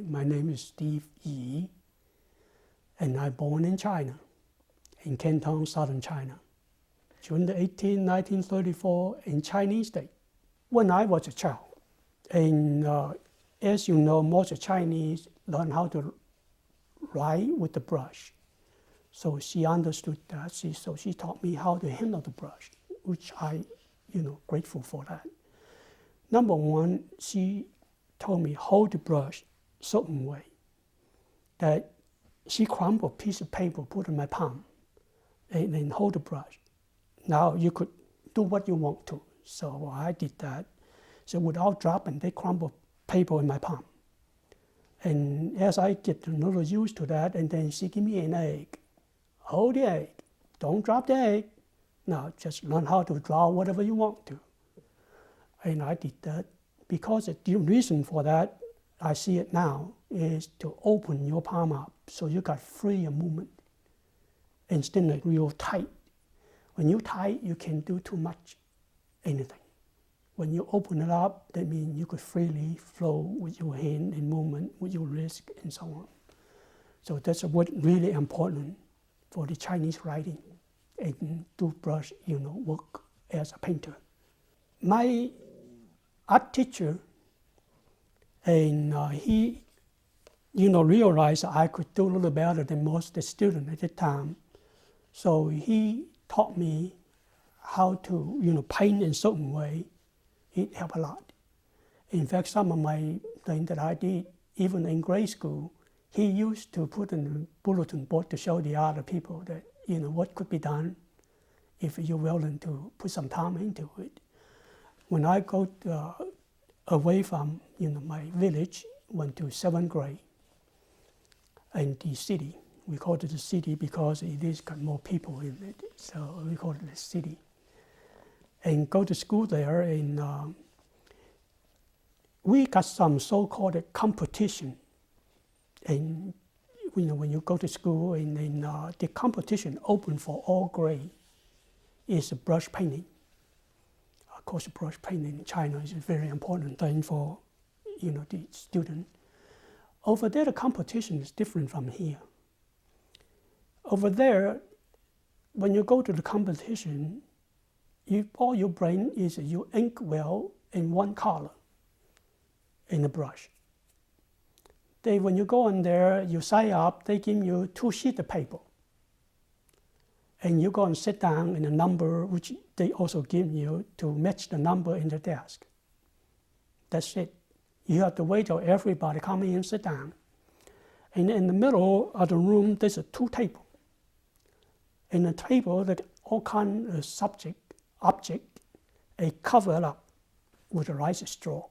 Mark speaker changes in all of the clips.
Speaker 1: My name is Steve YEE, and I born in China, in Canton, southern China, June 18, 1934, in Chinese state. When I was a child, and as you know, most Chinese learn how to write with the brush. So she understood that, so she taught me how to handle the brush, which I, grateful for that. Number one, she told me hold the brush certain way, that she crumbled a piece of paper, put in my palm, and then hold the brush. Now you could do what you want to. So I did that. So without dropping, they crumbled paper in my palm. And as I get a little used to that, and then she gave me an egg. Hold the egg. Don't drop the egg. Now just learn how to draw whatever you want to. And I did that because the reason for that, I see it now, is to open your palm up so you got freer movement instead of real tight. When you tight, you can do too much anything. When you open it up, that means you could freely flow with your hand and movement, with your wrist and so on. So that's what really important for the Chinese writing and do brush, work as a painter. My art teacher, and he, realized I could do a little better than most of the students at the time. So he taught me how to, paint in a certain way. It helped a lot. In fact, some of my things that I did, even in grade school, he used to put in the bulletin board to show the other people that, what could be done if you're willing to put some time into it. When I go away from, my village, went to 7th grade in the city. We call it the city because it is got more people in it, so we call it the city. And go to school there, and we got some so-called competition. And when you go to school, and then the competition open for all grade is brush painting. Of course, brush painting in China is a very important thing for, the student. Over there, the competition is different from here. Over there, when you go to the competition, all your brain is you ink well in one color in the brush. When you go in there, you sign up, they give you 2 sheets of paper. And you go and sit down in a number which they also give you to match the number in the desk. That's it. You have to wait till everybody come in and sit down. And in the middle of the room, there's 2 tables. In the table, that all kinds of object, a covered up with a rice straw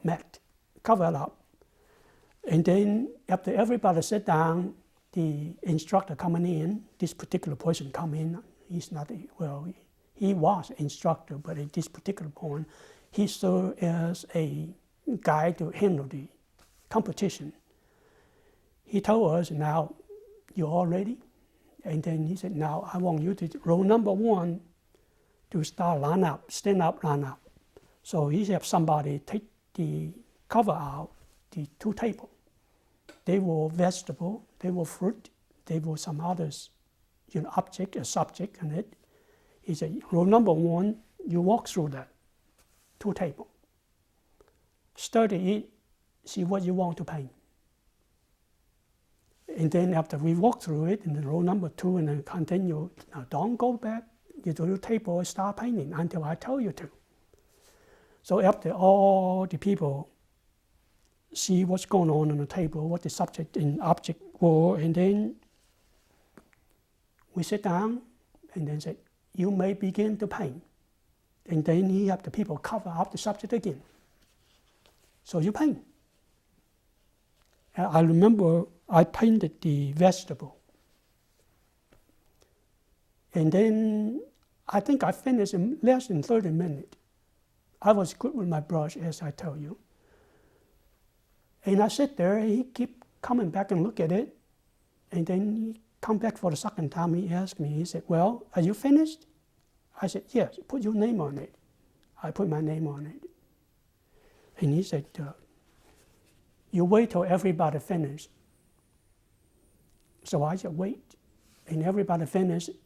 Speaker 1: mat, covered up. And then after everybody sit down, the instructor coming in, this particular person come in, he's not, he was instructor, but at this particular point, he served as a guy to handle the competition. He told us, now, you're all ready? And then he said, now I want you to roll number 1 to start line up, stand up, line up. So he had somebody take the cover out, the 2 tables. They were vegetable, they were fruit, they were some others, object, a subject in it. He said, roll number 1, you walk through that 2 tables. Study it, see what you want to paint. And then after we walk through it, and then roll number 2, and then continue. Now don't go back, you do your table and start painting until I tell you to. So after all the people see what's going on the table, what the subject and object were, and then we sit down and then say, you may begin to paint. And then he have the people cover up the subject again. So you paint. I remember I painted the vegetable. And then I think I finished in less than 30 minutes. I was good with my brush, as I tell you. And I sit there, he keep coming back and look at it. And then he come back for the second time, he asked me, he said, well, are you finished? I said, yes, put your name on it. I put my name on it. And he said, you wait till everybody finishes. So I just wait, and everybody finishes,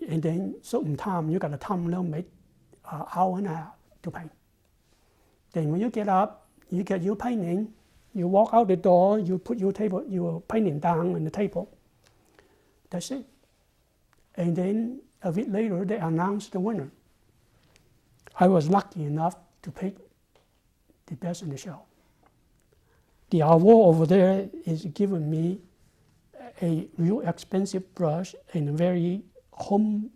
Speaker 1: and then certain time, you got a time limit, an hour and a half to paint. Then when you get up, you get your painting, you walk out the door, you put your painting down on the table. That's it. And then a week later, they announced the winner. I was lucky enough to pick the best in the show. The award over there is giving me a real expensive brush and a very home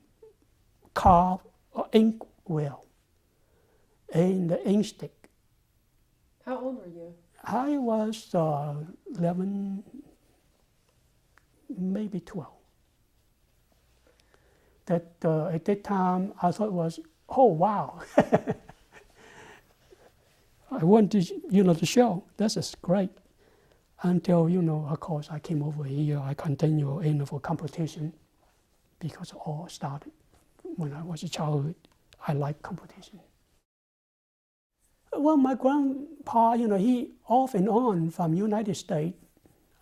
Speaker 1: carved ink well and the ink stick.
Speaker 2: How old were you?
Speaker 1: I was 11, maybe 12. That at that time I thought it was, oh wow, I want to, to show. This is great. Until, of course, I came over here, I continued in for competition because it all started when I was a child. I liked competition. Well, my grandpa, he off and on from United States.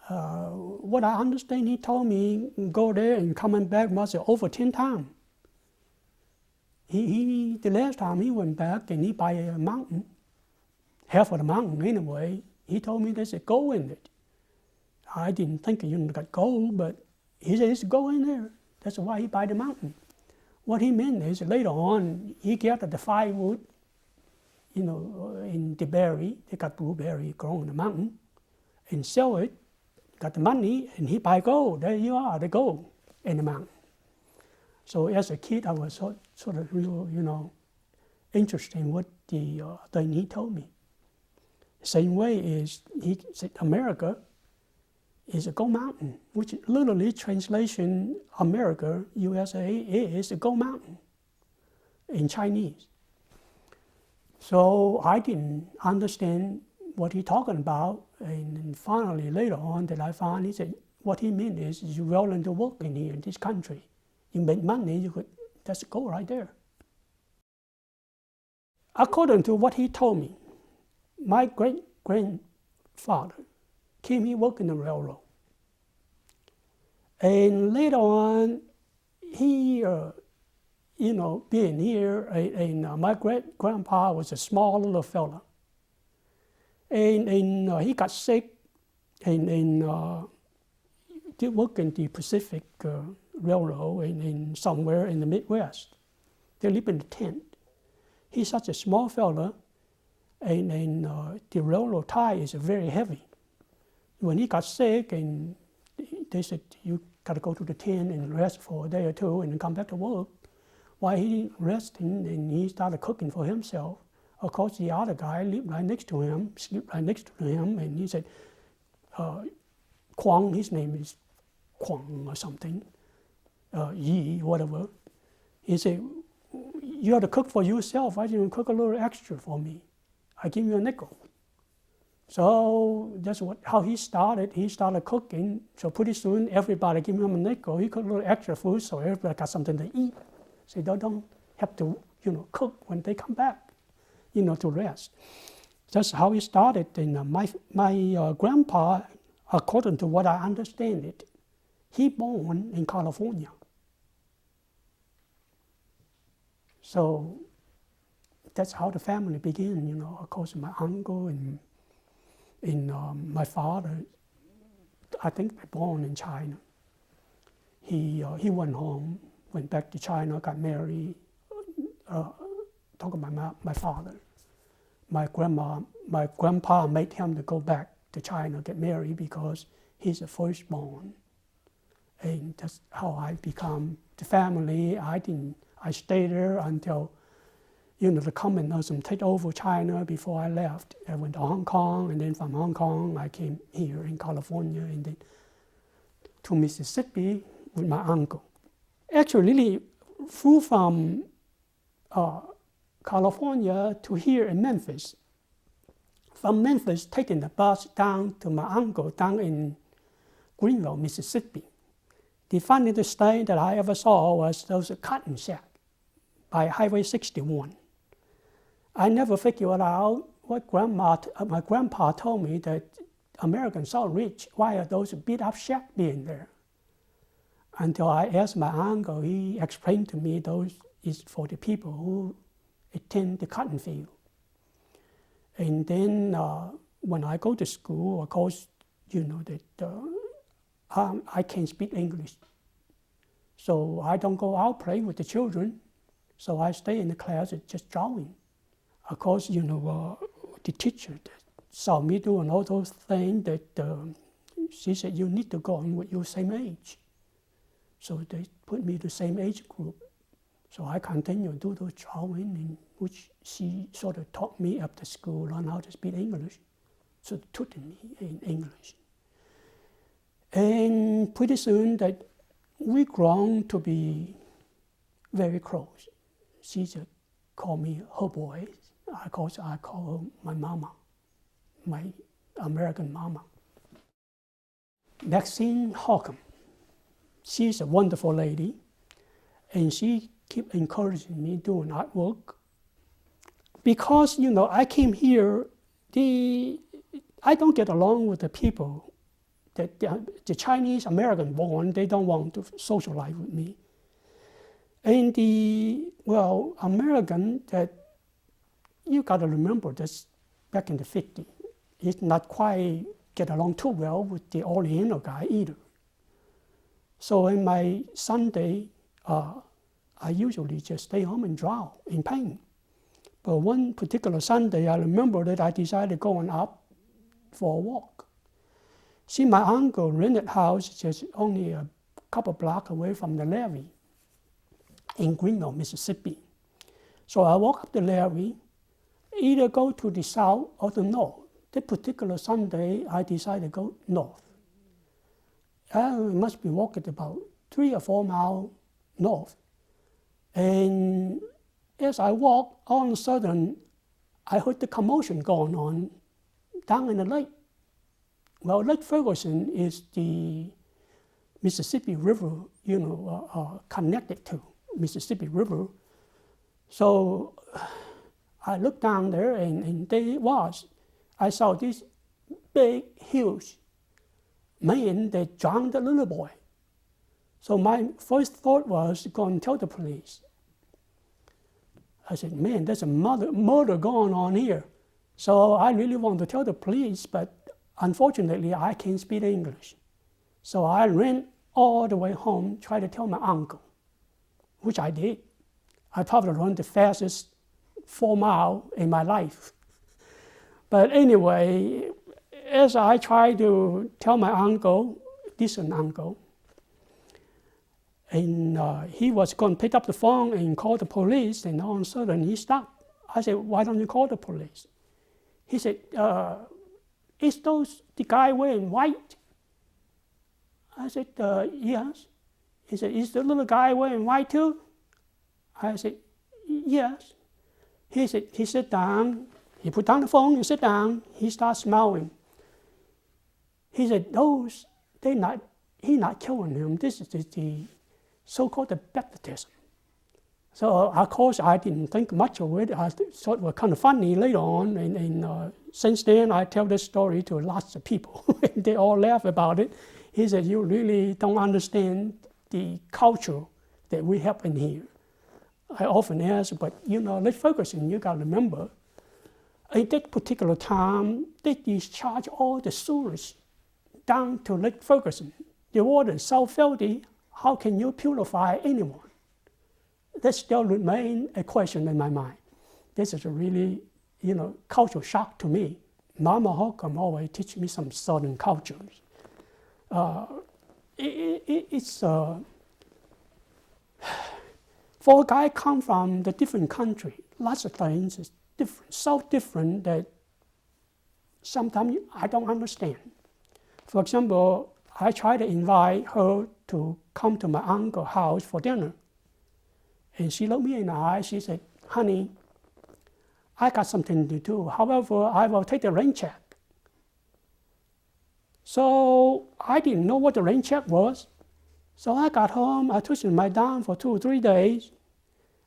Speaker 1: What I understand, he told me go there and coming back must have over 10 times. The last time he went back and he buy a mountain, half of the mountain anyway. He told me there's a gold in it. I didn't think got gold, but he said it's gold in there. That's why he buy the mountain. What he meant is later on he gathered the firewood, in the berry. They got blueberry growing in the mountain, and sell it. Got the money, and he buy gold. There you are, the gold in the mountain. So as a kid, I was sort of real, interested in what the thing he told me. Same way is he said America is a gold mountain, which literally translation America, USA, is a gold mountain in Chinese. So I didn't understand what he talking about, and finally later on that I found he said what he meant is you're willing to work in here in this country. You make money, that's gold right there. According to what he told me, my great-grandfather came here working the railroad. And later on, he, being here, and my great-grandpa was a small little fella. And he got sick and did work in the Pacific Railroad and somewhere in the Midwest. They live in a tent. He's such a small fella, and the railroad tie is very heavy. When he got sick, and they said, you got to go to the tent and rest for a day or two and then come back to work. While he resting, and he started cooking for himself. Of course, the other guy lived right next to him, slept right next to him, and he said, Kwang, his name is Kwang or something, YEE, whatever. He said, you have to cook for yourself. Why don't you cook a little extra for me? I give you a nickel. So that's how he started. He started cooking. So pretty soon, everybody give him a nickel. He cooked a little extra food so everybody got something to eat. So they don't have to, cook when they come back, to rest. That's how he started. And my grandpa, according to what I understand it, he born in California. So that's how the family began, Of course, my uncle and my father, I think they born in China. He went home, went back to China, got married. Talk about my father. My grandpa made him to go back to China, get married, because he's the firstborn. And that's how I become the family. I stayed there until, the communism took over China before I left. I went to Hong Kong, and then from Hong Kong, I came here in California, and then to Mississippi with my uncle. Actually, really flew from California to here in Memphis. From Memphis, taking the bus down to my uncle down in Greenville, Mississippi. The funniest thing that I ever saw was those cotton shack by Highway 61. I never figured out what my grandpa told me that Americans so rich, why are those beat up shacks being there? Until I asked my uncle, he explained to me those is for the people who attend the cotton field. And then when I go to school, of course, you know that I can't speak English. So I don't go out play with the children. So I stay in the class just drawing. Of course, you know, the teacher that saw me doing all those things that she said, you need to go on with your same age. So they put me the same age group. So I continue to do those drawing, in which she sort of taught me after school, learn how to speak English. So tutored me in English. And pretty soon that we grown to be very close. She just called me her boy. I call her my mama, my American mama. Maxine Holcomb. She's a wonderful lady, and she keep encouraging me doing artwork. Because, you know, I came here, I don't get along with the people. The Chinese American born, they don't want to socialize with me. And American, that you got to remember this back in the 50s, it's not quite get along too well with the Oriental guy either. So in my Sunday, I usually just stay home and draw and paint. But one particular Sunday, I remember that I decided going up for a walk. See, my uncle rented a house just only a couple blocks away from the levee in Greenville, Mississippi. So I walk up the levee, either go to the south or the north. That particular Sunday, I decided to go north. I must be walking about 3 or 4 miles north. And as I walk, all of a sudden, I heard the commotion going on down in the lake. Well, Lake Ferguson is the Mississippi River, you know, connected to Mississippi River. So I looked down there, and there it was. I saw this big, huge man that drowned a little boy. So my first thought was to go and tell the police. I said, man, there's a murder going on here. So I really want to tell the police, but unfortunately, I can't speak English. So I ran all the way home, tried to tell my uncle, which I did. I probably ran the fastest 4 miles in my life. But anyway, as I tried to tell my uncle, distant uncle, and he was going to pick up the phone and call the police, and all of a sudden he stopped. I said, why don't you call the police? He said, is the guy wearing white? I said, yes. He said, is the little guy wearing white too? I said, yes. He said, he sat down, he put down the phone and sat down, he started smiling. He said, he's not killing him. This is the so-called the baptism. So of course I didn't think much of it. I thought it was kind of funny later on, and since then I tell this story to lots of people. They all laugh about it. He said, you really don't understand the culture that we have in here. I often ask, but you know, Lake Ferguson, you got to remember, at that particular time, they discharge all the sewage down to Lake Ferguson. The water is so filthy, how can you purify anyone? That still remains a question in my mind. This is a really, you know, cultural shock to me. Mama Holcomb always teach me some Southern cultures. It's for a guy come from the different country, lots of things is different, so different that sometimes I don't understand. For example, I try to invite her to come to my uncle's house for dinner. And she looked me in the eye, she said, honey, I got something to do. However, I will take the rain check. So I didn't know what the rain check was. So I got home, I twisted my thumb for 2 or 3 days.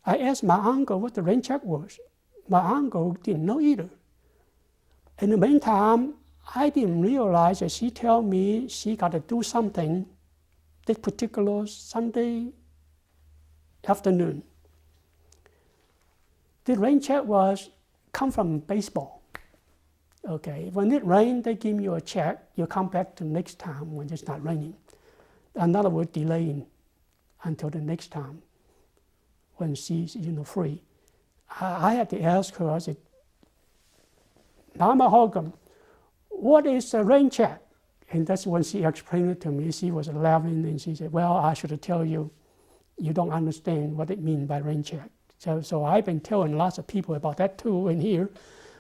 Speaker 1: I asked my uncle what the rain check was. My uncle didn't know either. In the meantime, I didn't realize that she told me she got to do something this particular Sunday afternoon. The rain check come from baseball. Okay, when it rains, they give you a check. You come back to next time when it's not raining. In other words, delaying until the next time when she's free. I had to ask her. I said, Mama Holcomb, what is a rain check? And that's when she explained it to me. She was laughing and she said, well, I should tell you, you don't understand what it means by rain check. So I've been telling lots of people about that too in here.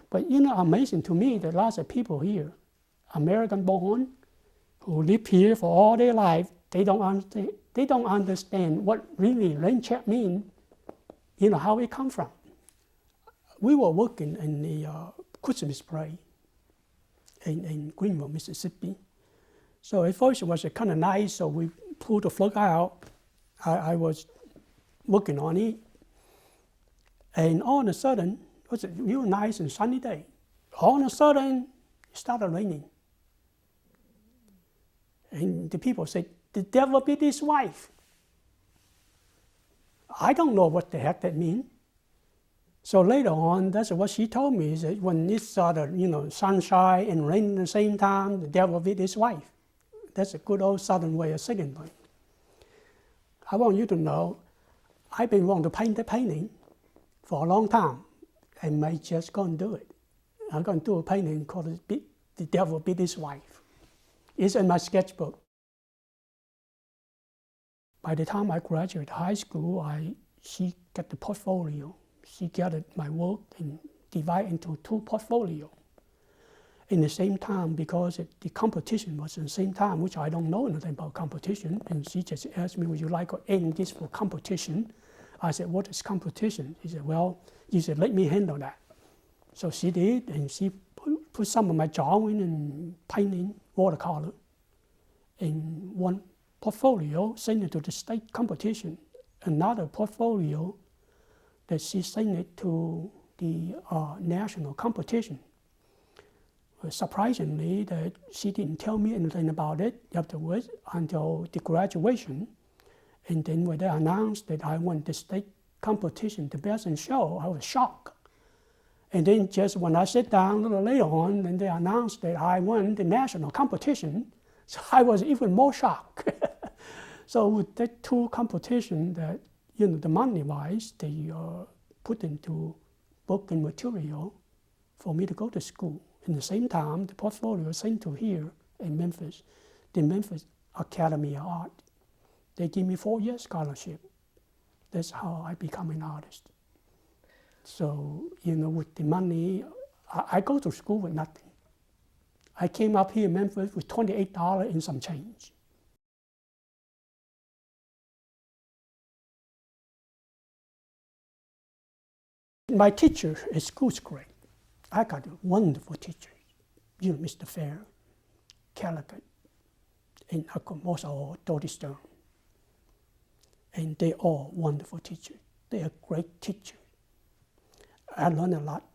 Speaker 1: But amazing to me that lots of people here, American born, who live here for all their life, they don't understand what really rain check means, how it come from. We were working in the Christmas parade in Greenville, Mississippi. So at first it was kind of nice, so we pulled the flag out. I was working on it. And all of a sudden, it was a real nice and sunny day. All of a sudden, it started raining. And the people said, the devil beat his wife. I don't know what the heck that means. So later on, that's what she told me, is that when it started, sunshine and rain at the same time, the devil beat his wife. That's a good old Southern way of saying things. I want you to know, I've been wanting to paint the painting for a long time, and I just going to do it. I'm going to do a painting called The Devil Beat His Wife. It's in my sketchbook. By the time I graduated high school, she got the portfolio. She gathered my work and divided into 2 portfolios. In the same time, because the competition was in the same time, which I don't know anything about competition, and she just asked me, would you like to end this for competition? I said, what is competition? He said, well, let me handle that. So she did, and she put some of my drawing and painting, watercolor, in one portfolio, sent it to the state competition. Another portfolio that she sent it to the national competition. Surprisingly, that she didn't tell me anything about it afterwards until the graduation. And then when they announced that I won the state competition, the best in show, I was shocked. And then just when I sat down a little later on, then they announced that I won the national competition, so I was even more shocked. So with that 2 competitions that, the money-wise, they put into book and material for me to go to school. In the same time, the portfolio was sent to here in Memphis, the Memphis Academy of Art. They gave me 4-year scholarship. That's how I become an artist. So, with the money, I go to school with nothing. I came up here in Memphis with $28 and some change. My teacher at school's great. I got wonderful teachers. Mr. Fair, Calicut, and most all Dodie Stone. And they're all wonderful teachers. They are great teachers. I learned a lot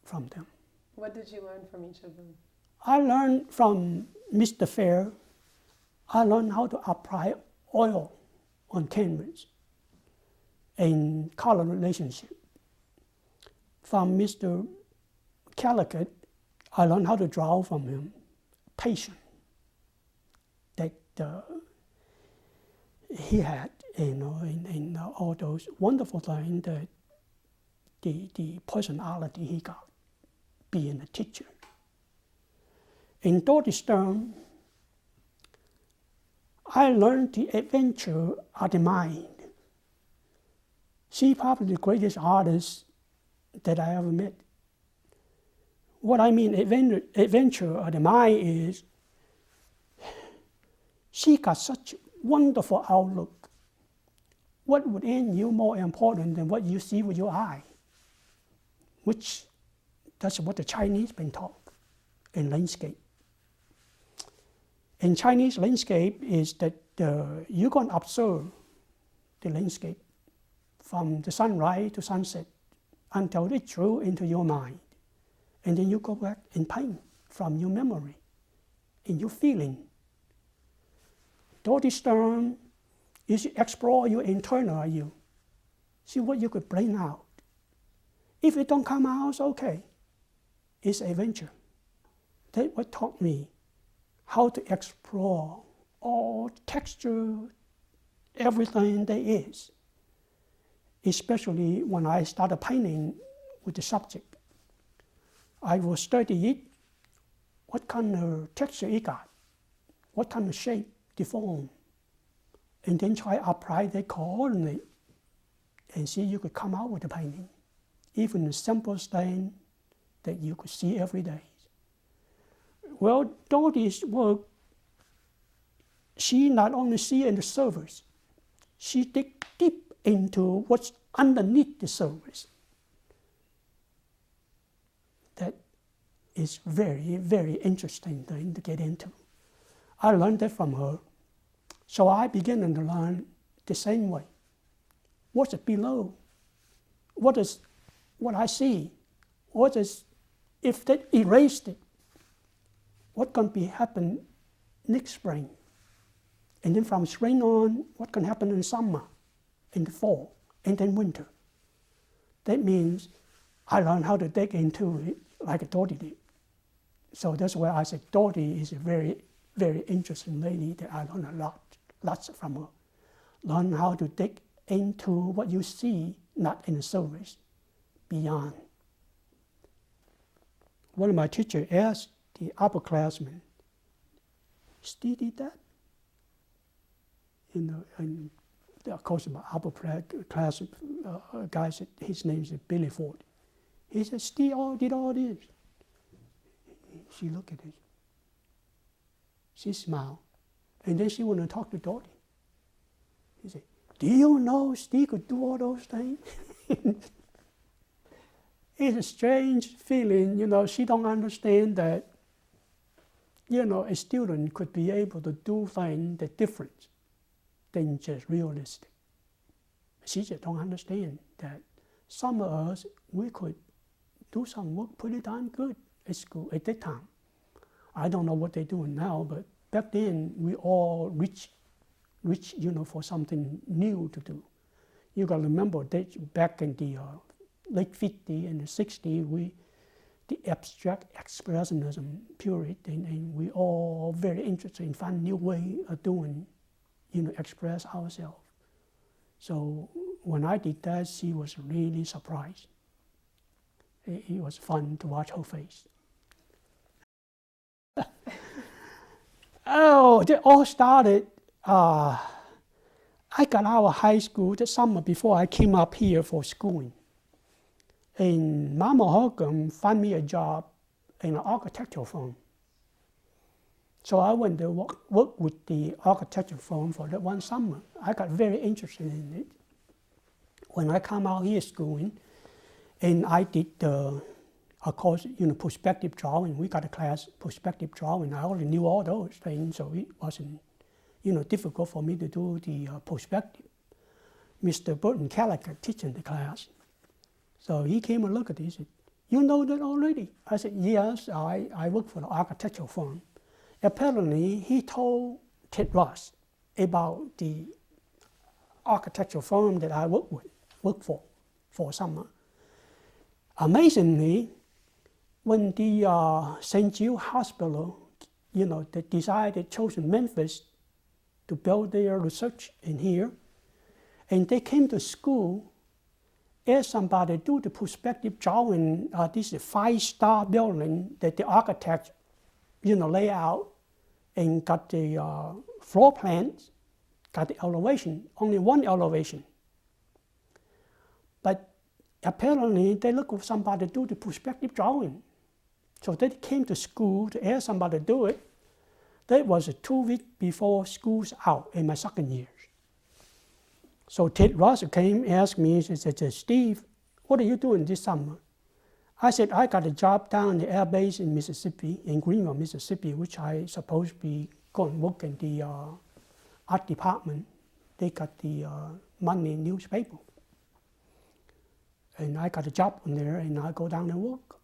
Speaker 1: from them.
Speaker 2: What did you learn from each of them?
Speaker 1: I learned from Mr. Fair, I learned how to apply oil on canvas and color relationship. From Mr. Calicut, I learned how to draw from him, patience that he had, and all those wonderful things that the personality he got, being a teacher. In Dodie Stone, I learned the adventure of the mind. She's probably the greatest artist that I ever met. What I mean adventure of the mind is she got such wonderful outlook. What would end you more important than what you see with your eye? Which, that's what the Chinese been taught in landscape. In Chinese landscape is that you're going to observe the landscape from the sunrise to sunset until it drew into your mind. And then you go back and paint from your memory and your feeling. Dorothy's turn is to explore your internal you. See what you could bring out. If it don't come out, it's okay. It's adventure. That's what taught me how to explore all texture, everything there is. Especially when I started painting with the subject. I will study it, what kind of texture it got, what kind of shape, the form, and then try to apply that coordinate and see you could come out with a painting. Even the simple thing that you could see every day. Well, Dorothy's work, she not only see in the surface, she dig deep into what's underneath the surface. That is very, very interesting thing to get into. I learned that from her. So I began to learn the same way. What's below? What is what I see? What is, if they erased it, what can be happen next spring? And then from spring on, what can happen in summer, in the fall, and then winter? That means I learned how to dig into it like Dorothy did. So that's why I said Dorothy is a very, very interesting lady that I learned lots from her. Learn how to dig into what you see, not in the surface, beyond. One of my teachers asked the upperclassmen, Steve did that? And of course, my upper class guy said, his name is Billy Ford. He said, Steve did all this. She looked at it. She smiled. And then she went and talked to Dorothy. He said, do you know Steve could do all those things? It's a strange feeling, she don't understand that, a student could be able to do things that different than just realistic. She just don't understand that some of us, we could do some work pretty darn good at school at that time. I don't know what they're doing now, but back then we all reach, for something new to do. You got to remember that back in the late 50s and the 60s, the abstract expressionism period, and we all very interested in finding new way of doing, express ourselves. So when I did that, she was really surprised. It was fun to watch her face. It all started, I got out of high school the summer before I came up here for schooling. And Mama Holcomb found me a job in an architectural firm. So I went to work with the architectural firm for that one summer. I got very interested in it. When I come out here schooling, and I did of course, perspective drawing. We got a class, perspective drawing. I already knew all those things, so it wasn't, difficult for me to do the perspective. Mr. Burton Callagher teaching the class. So he came and looked at it. He said, you know that already? I said, yes, I work for the architectural firm. Apparently, he told Ted Ross about the architectural firm that I worked for a summer. Amazingly, when the St. Jude Hospital, they decided, chosen Memphis to build their research in here, and they came to school, asked somebody to do the perspective drawing. This is a 5-star building that the architect, lay out and got the floor plans, got the elevation, only one elevation. But apparently, they looked for somebody to do the perspective drawing. So they came to school to ask somebody to do it. That was 2 weeks before school's out in my second year. So Ted Ross came, asked me, he said, Steve, what are you doing this summer? I said, I got a job down in the air base in Mississippi, in Greenville, Mississippi, which I supposed to be going to work in the art department. They got the monthly newspaper. And I got a job in there, and I go down and work.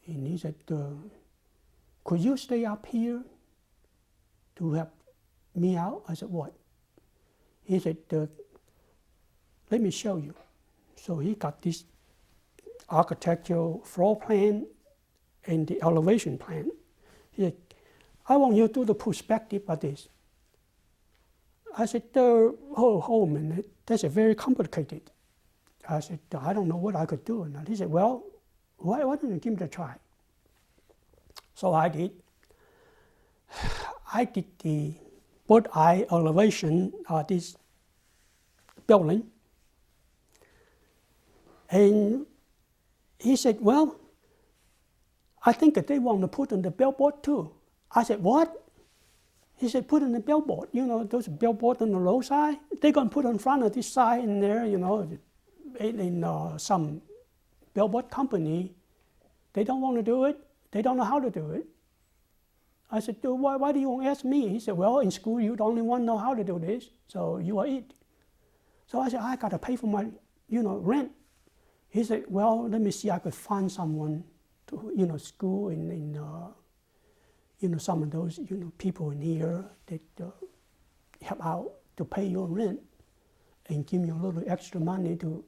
Speaker 1: And he said, could you stay up here to help me out? I said, what? He said, let me show you. So he got this architectural floor plan and the elevation plan. He said, I want you to do the perspective of this. I said, oh, man, that's very complicated. I said, I don't know what I could do. And he said, well, why don't you give it a try? So I did. I did the bird eye elevation of this building. And he said, well, I think that they want to put on the billboard too. I said, what? He said, put in the billboard. You know, those billboards on the roadside, they're going to put in front of this sign in there, you know, in some billboard company. They don't want to do it. They don't know how to do it. I said, why do you ask me? He said, well, in school, you're the only one know how to do this, so you are it. So I said, I got to pay for my, rent. He said, well, let me see, I could find someone to, school in some of those, people in here that help out to pay your rent and give me a little extra money to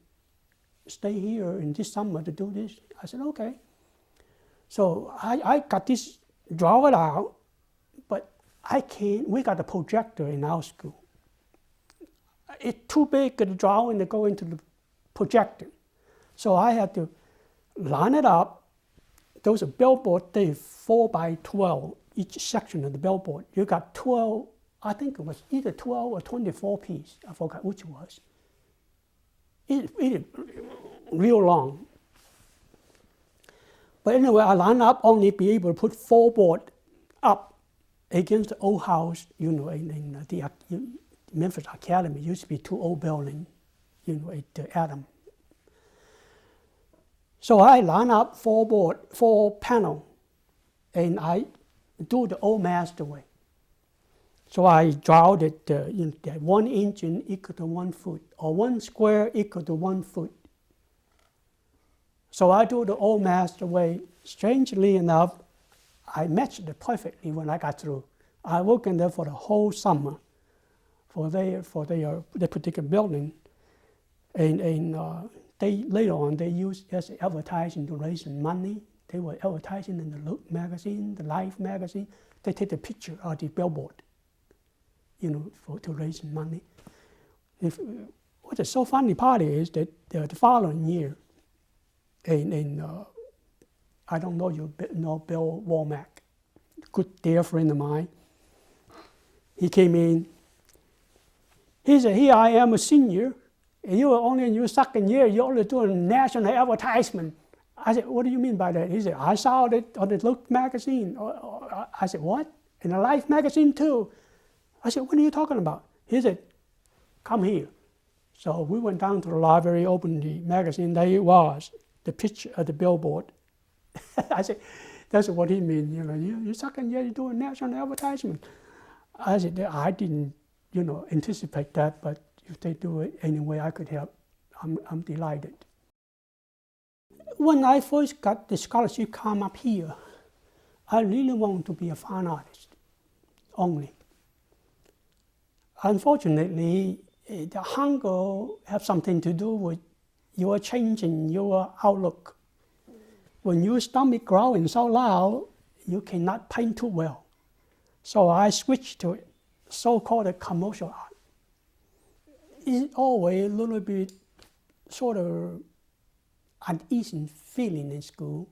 Speaker 1: stay here in this summer to do this. I said, okay. So I got this, draw it out, but I can't, we got a projector in our school. It's too big to draw and to go into the projector. So I had to line it up. Those are billboards, they're 4 by 12, each section of the billboard. You got 12, I think it was either 12 or 24 pieces. I forgot which it was. It is real long. But anyway, I line up, only be able to put 4 boards up against the old house, in the Memphis Academy. It used to be 2 old buildings, at the Adam. So I line up 4 panels, and I do the old master way. So I draw that, that 1 inch equal to 1 foot, or 1 square equal to 1 foot. So I do the old master way. Strangely enough, I matched it perfectly when I got through. I worked in there for the whole summer for their particular building, and they later on they used as advertising to raise money. They were advertising in the Look magazine, the Life magazine. They take the picture of the billboard, to raise money. What the so funny part is that the following year, and I don't know you know Bill Womack, good dear friend of mine. He came in. He said, "Here I am a senior, and you are only in your second year. You're only doing national advertisement." I said, "What do you mean by that?" He said, "I saw it on the Look magazine." I said, "What? In the Life magazine too?" I said, "What are you talking about?" He said, "Come here." So we went down to the library, opened the magazine. There it was, the picture of the billboard. I said, "That's what he means. Your second year you're doing national advertisement." I said, "I didn't, anticipate that, but if they do it any way I could help, I'm delighted." When I first got the scholarship come up here, I really wanted to be a fine artist only. Unfortunately, the hunger has something to do with your changing your outlook. When your stomach growling so loud, you cannot paint too well. So I switched to so-called commercial art. It's always a little bit sort of uneasy feeling in school.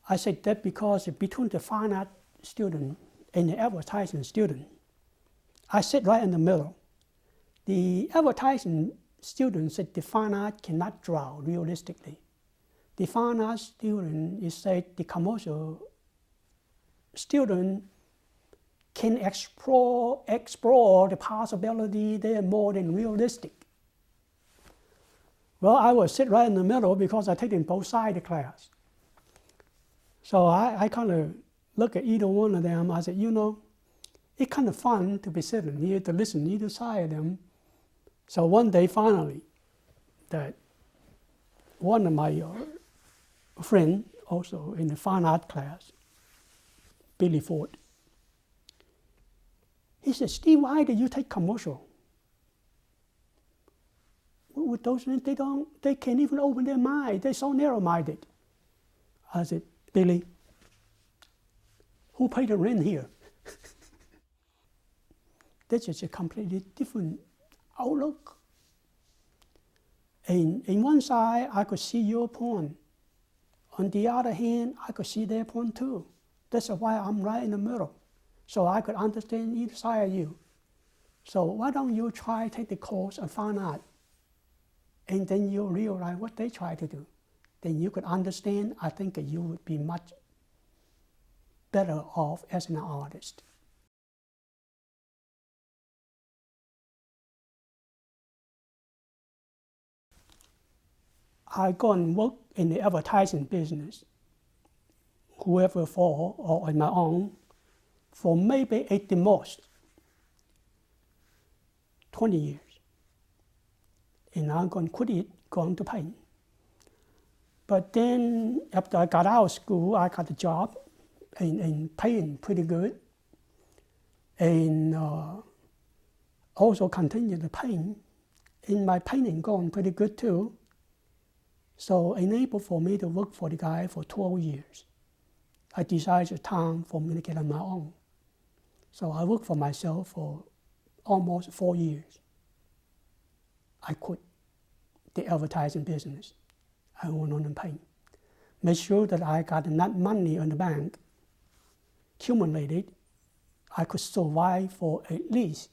Speaker 1: I said that because between the fine art student and the advertising student, I sit right in the middle. The advertising student said the fine art cannot draw realistically. The fine art student is said the commercial student can explore the possibility. They are more than realistic. Well, I would sit right in the middle because I take in both sides of the class. So I kind of look at either one of them. I said, it's kind of fun to be sitting here to listen to either side of them. So one day, finally, that one of my friends, also in the fine art class, Billy Ford. He said, Steve, why did you take commercial? With those men, they can't even open their mind. They're so narrow-minded. I said, Billy, who paid the rent here? That's just a completely different outlook. And in one side, I could see your point. On the other hand, I could see their point too. That's why I'm right in the middle, so I could understand each side of you. So why don't you try to take the course and find out, and then you'll realize what they try to do. Then you could understand. I think that you would be much better off as an artist. I go and work in the advertising business, whoever for or on my own, for maybe at the most 20 years. And I'm going to quit it, going to paint. But then after I got out of school, I got a job and paying pretty good. And also continued to paint. And my painting going pretty good too. So enabled for me to work for the guy for 12 years. I decided it's time for me to get on my own. So I worked for myself for almost 4 years. I quit the advertising business. I went on and paint. Made sure that I got enough money in the bank, accumulated, I could survive for at least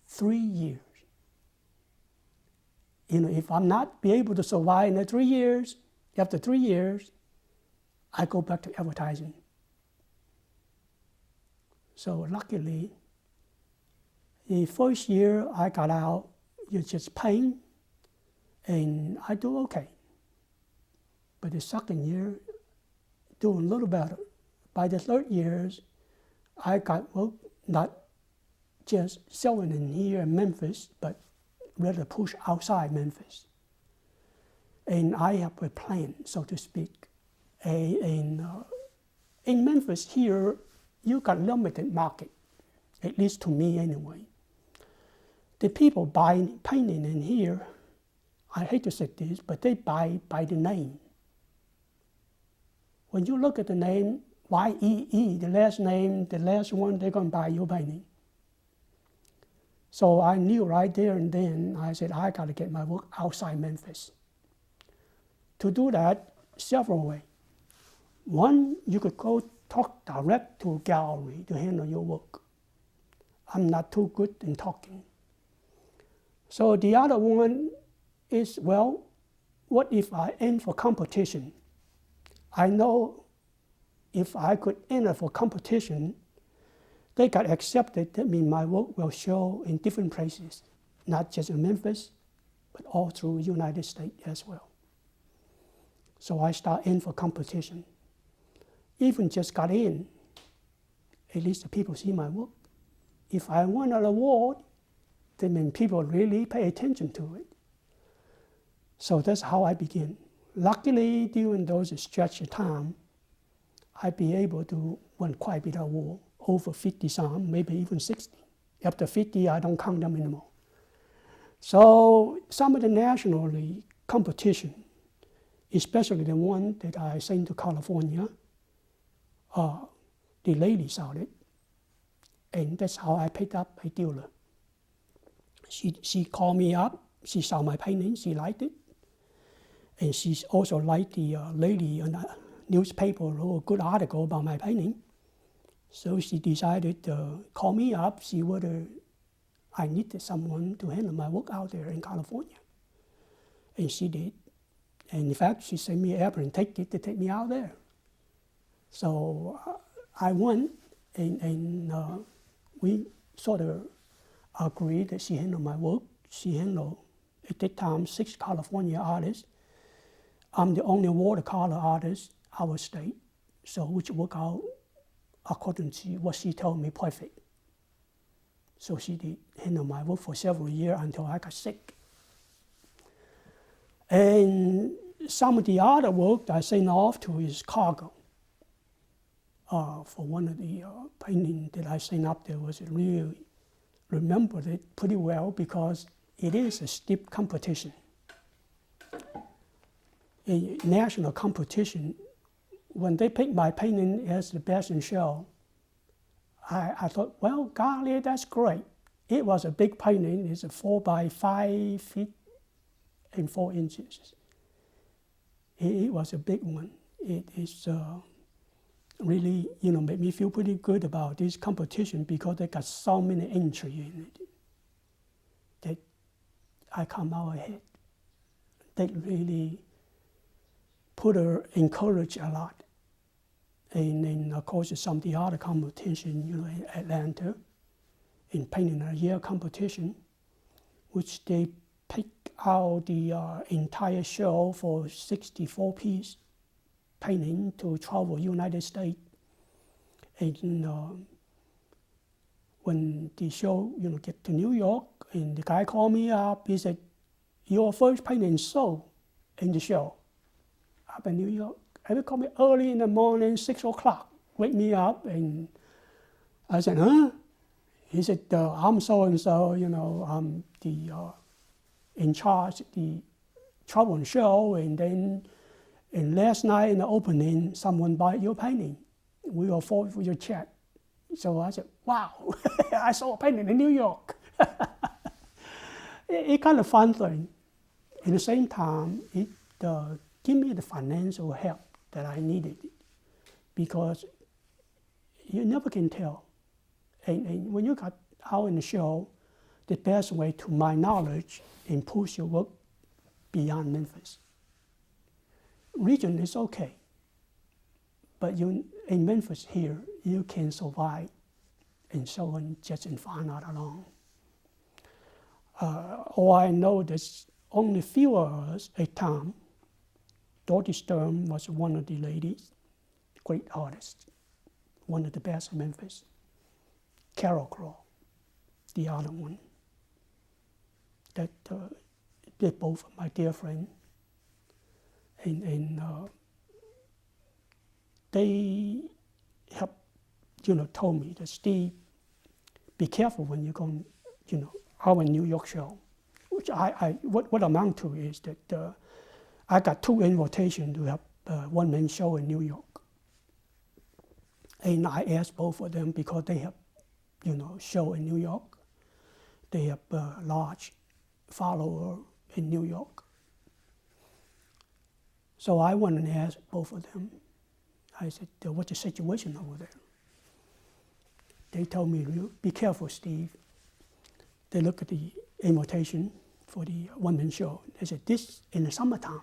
Speaker 1: 3 years. You know, if I'm not be able to survive in the 3 years, after 3 years, I go back to advertising. So luckily, the first year I got out, you just paint, and I do okay. But the second year, doing a little better. By the third years, I got work not just selling in here in Memphis, but rather push outside Memphis. And I have a plan, so to speak. In Memphis here, you got limited market, at least to me anyway. The people buying painting in here, I hate to say this, but they buy by the name. When you look at the name, YEE, the last name, the last one, they're going to buy your painting. So I knew right there and then, I said, I got to get my work outside Memphis. To do that, several ways. One, you could go talk direct to a gallery to handle your work. I'm not too good in talking. So the other one is, well, what if I enter for competition? I know if I could enter for competition, they got accepted. That means my work will show in different places, not just in Memphis, but all through the United States as well. So I start in for competition. Even just got in, at least the people see my work. If I won an award, that means people really pay attention to it. So that's how I begin. Luckily, during those stretch of time, I'd be able to win quite a bit of award, over 50 some, maybe even 60. After 50, I don't count them anymore. So some of the national competition, especially the one that I sent to California, the lady saw it, and that's how I picked up a dealer. She called me up, she saw my painting, she liked it, and she also liked the lady in the newspaper wrote a good article about my painting. So she decided to call me up, see whether I needed someone to handle my work out there in California. And she did. And in fact, she sent me an airplane ticket to take me out there. So I went, and we sort of agreed that she handled my work. She handled, at that time, 6 California artists. I'm the only watercolor artist our state, so which worked out according to what she told me perfect. So she did handle my work for several years until I got sick. And some of the other work I sent off to is cargo. for one of the paintings that I sent up there was really remembered it pretty well because it is a steep competition. A national competition, when they picked my painting as the best in show, I thought, well, golly, that's great. It was a big painting. It's a 4 by 5 feet and 4 inches. It was a big one. It is really, made me feel pretty good about this competition because they got so many entries in it that I come out ahead. They really encourage a lot. And then, of course, some of the other competition, in Atlanta, in Painting a Year competition, which they pick out the entire show for 64-piece painting to travel United States. And when the show, get to New York, and the guy called me up, he said, your first painting sold in the show up in New York. He would call me early in the morning, 6 o'clock, wake me up, and I said, huh? He said, I'm so-and-so, I'm the in charge of the travel show, and last night in the opening, someone bought your painting. We were forward for your check. So I said, wow, I saw a painting in New York. It's kind of fun thing. At the same time, it gave me the financial help that I needed because you never can tell. And when you got out in the show, the best way to my knowledge and push your work beyond Memphis. Region is okay, but in Memphis here, you can survive and so on just in fine art alone. Or I know there's only few of us at time. Dorothy Stern was one of the ladies, great artist, one of the best in Memphis. Carol Crow, the other one. That they're both my dear friends. And they helped, told me that Steve, be careful when you're going, our New York show. Which what amount to is that I got 2 invitations to have one-man show in New York. And I asked both of them because they have, show in New York. They have a large follower in New York. So I went and asked both of them. I said, what's the situation over there? They told me, be careful, Steve. They look at the invitation for the one-man show. They said, this in the summertime.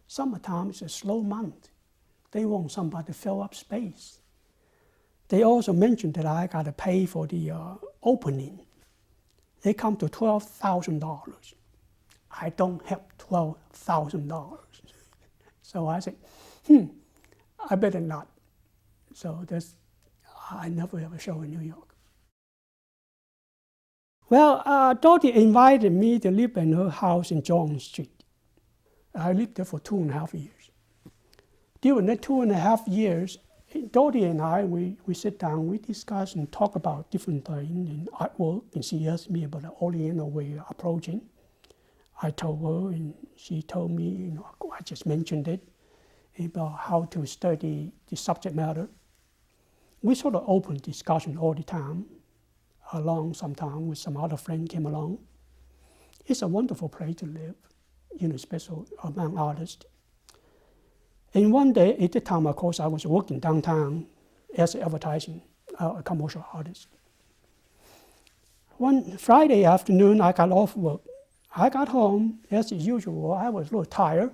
Speaker 1: Summertime is a slow month. They want somebody to fill up space. They also mentioned that I got to pay for the opening. They come to $12,000. I don't have $12,000. So I said, I better not. So I never have a show in New York. Well, Dorothy invited me to live in her house in John Street. I lived there for 2.5 years. During that 2.5 years, Dorothy and I, we sit down, we discuss and talk about different things in artwork, and she asked me about the Oriental way of approaching. I told her, and she told me, I just mentioned it, about how to study the subject matter. We sort of open discussion all the time, along sometime with some other friend came along. It's a wonderful place to live, especially among artists. And one day, at the time, of course, I was working downtown as an advertising, a commercial artist. One Friday afternoon, I got off work. I got home, as usual, I was a little tired.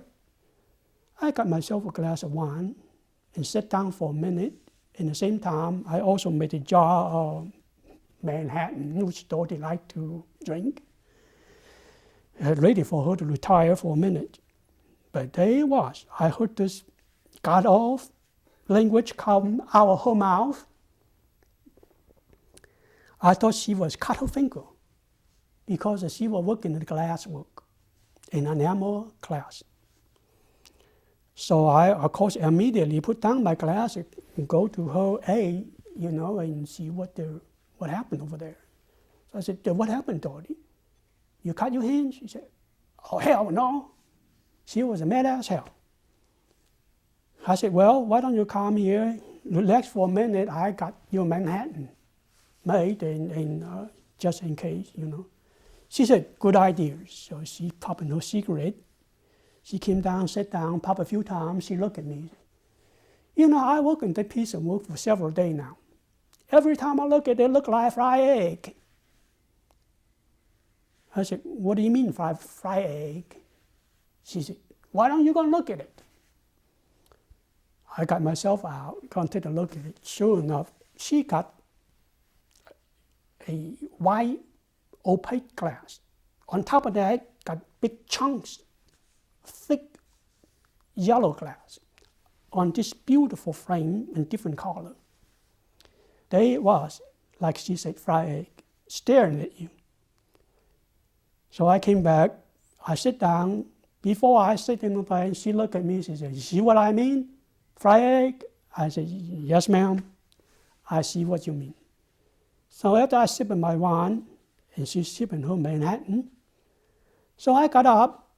Speaker 1: I got myself a glass of wine and sat down for a minute. At the same time, I also made a jar of Manhattan, which Dorothy liked to drink, ready for her to retire for a minute. But there it was. I heard this god-awful language come out of her mouth. I thought she was cut her finger because she was working in the glass work in an enamel class. So I, of course, immediately put down my glass and go to her A, you know, and see what happened over there. So I said, what happened, Dorothy? You cut your hand? She said, oh, hell no. She was mad as hell. I said, well, why don't you come here, relax for a minute. I got your Manhattan made, and just in case, you know. She said, good idea. So she popped in her cigarette. She came down, sat down, popped a few times. She looked at me. You know, I work on that piece of work for several days now. Every time I look at it, it looks like fried egg. I said, what do you mean fried egg? She said, why don't you go and look at it? I got myself out, gone take a look at it. Sure enough, she got a white opaque glass. On top of that, got big chunks, thick yellow glass on this beautiful frame in different color. There it was, like she said, fried egg, staring at you. So I came back, I sit down. Before I sit in the plane, she looked at me, she said, you see what I mean? Fried egg? I said, yes, ma'am. I see what you mean. So after I sipped my wine, and she's sipping her Manhattan, so I got up.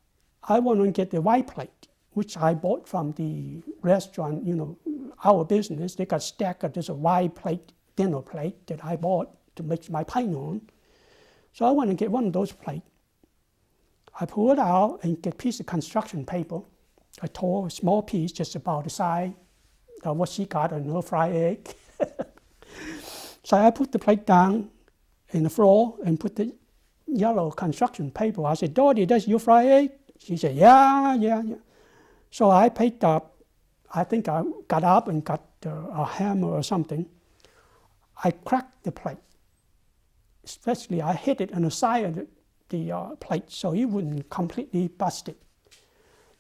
Speaker 1: I went and get the white plate, which I bought from the restaurant, you know, our business. They got stacked of this white plate, dinner plate that I bought to make my pie on. So I went and get one of those plates. I pull it out and get a piece of construction paper. I tore a small piece just about the size of what she got on her fried egg. So I put the plate down in the floor and put the yellow construction paper. I said, Dorothy, that's your fried egg? She said, yeah. So I picked up, I think I got up and got a hammer or something. I cracked the plate. Especially I hit it on the side of the plate so it wouldn't completely bust it.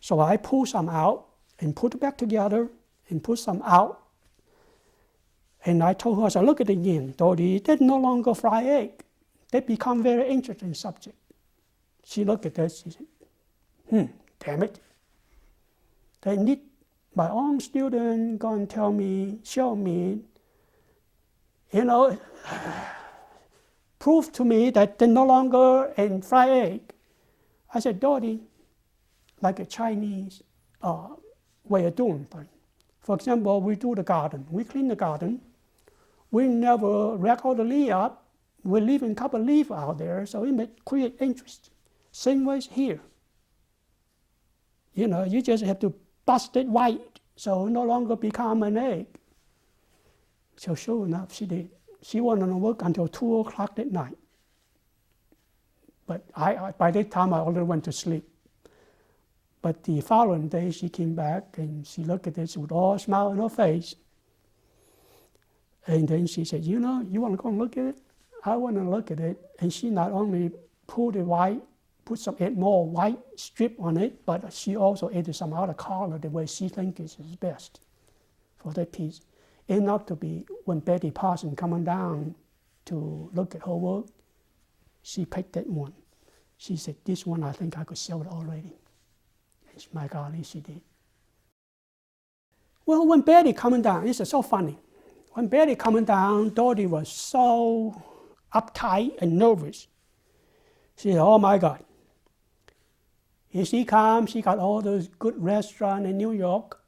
Speaker 1: So I pulled some out and put it back together and put some out. And I told her, I said, look at it again, Dorothy, that's no longer fried egg. That become very interesting subject. She looked at that, she said, damn it. They need my own student go and tell me, show me, you know, prove to me that they're no longer in fried egg. I said, Dorothy, like a Chinese way of doing things. For example, we do the garden. We clean the garden. We never rack all the leaves up. We leave a couple of leaves out there, so it may create interest. Same way here. You know, you just have to bust it white, so it no longer become an egg. So sure enough, she did. She went on work until 2 o'clock that night. But by that time, I already went to sleep. But the following day, she came back and she looked at this with all smile on her face. And then she said, you know, you want to go and look at it? I went and looked at it, and she not only pulled it white, add more white strip on it, but she also added some other color the way she thinks is best for that piece. Ended up to be when Betty Parson coming down to look at her work, she picked that one. She said, this one I think I could sell it already. And my golly, she did. Well, when Betty coming down, this is so funny. When Betty coming down, Dorothy was so uptight and nervous. She said, oh my God. Here she comes, she got all those good restaurants in New York,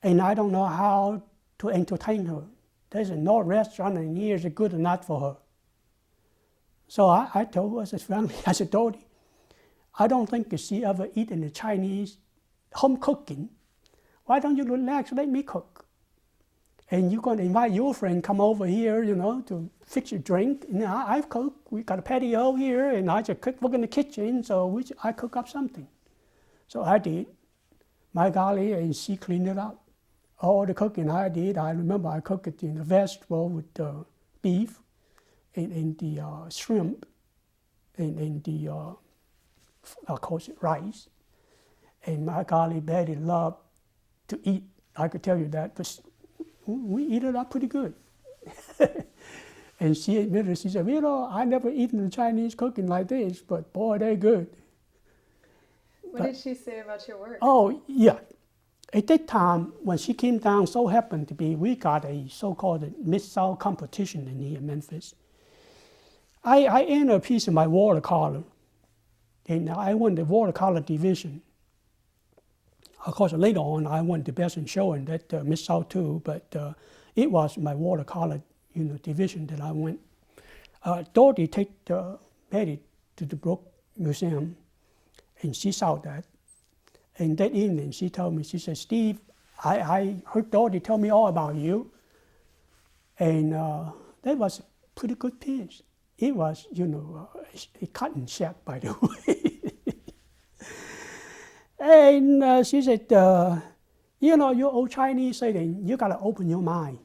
Speaker 1: and I don't know how to entertain her. There's no restaurant in here is good enough for her. So I told her, I said, frankly, I said, Dorothy, I don't think she ever eaten the Chinese home cooking. Why don't you relax, let me cook? And you're going to invite your friend come over here, you know, to fix your drink. And I've cooked. We got a patio here, and I just work in the kitchen, so I cook up something. So I did. My golly, and she cleaned it up. All the cooking I did, I remember I cooked it in the vegetable with the beef and the shrimp and the, of course, rice. And my golly, Betty loved to eat. I could tell you that, but we eat it up pretty good. And she admitted, she said, you know, I never eaten the Chinese cooking like this, but boy, they're good.
Speaker 2: What did she say about your work?
Speaker 1: Oh, yeah. At that time, when she came down, so happened to be, we got a so-called Mid-South competition in here in Memphis. I entered a piece of my watercolor, and I won the watercolor division. Of course, later on, I won the best in show in that Mid-South too, but it was my watercolor, division that I went. Dorothy take Betty to the Brook Museum, and she saw that. And that evening, she told me, she said, Steve, I heard Dorothy tell me all about you. And that was a pretty good piece. It was, a cotton shack, by the way. And she said, you old Chinese saying, you got to open your mind.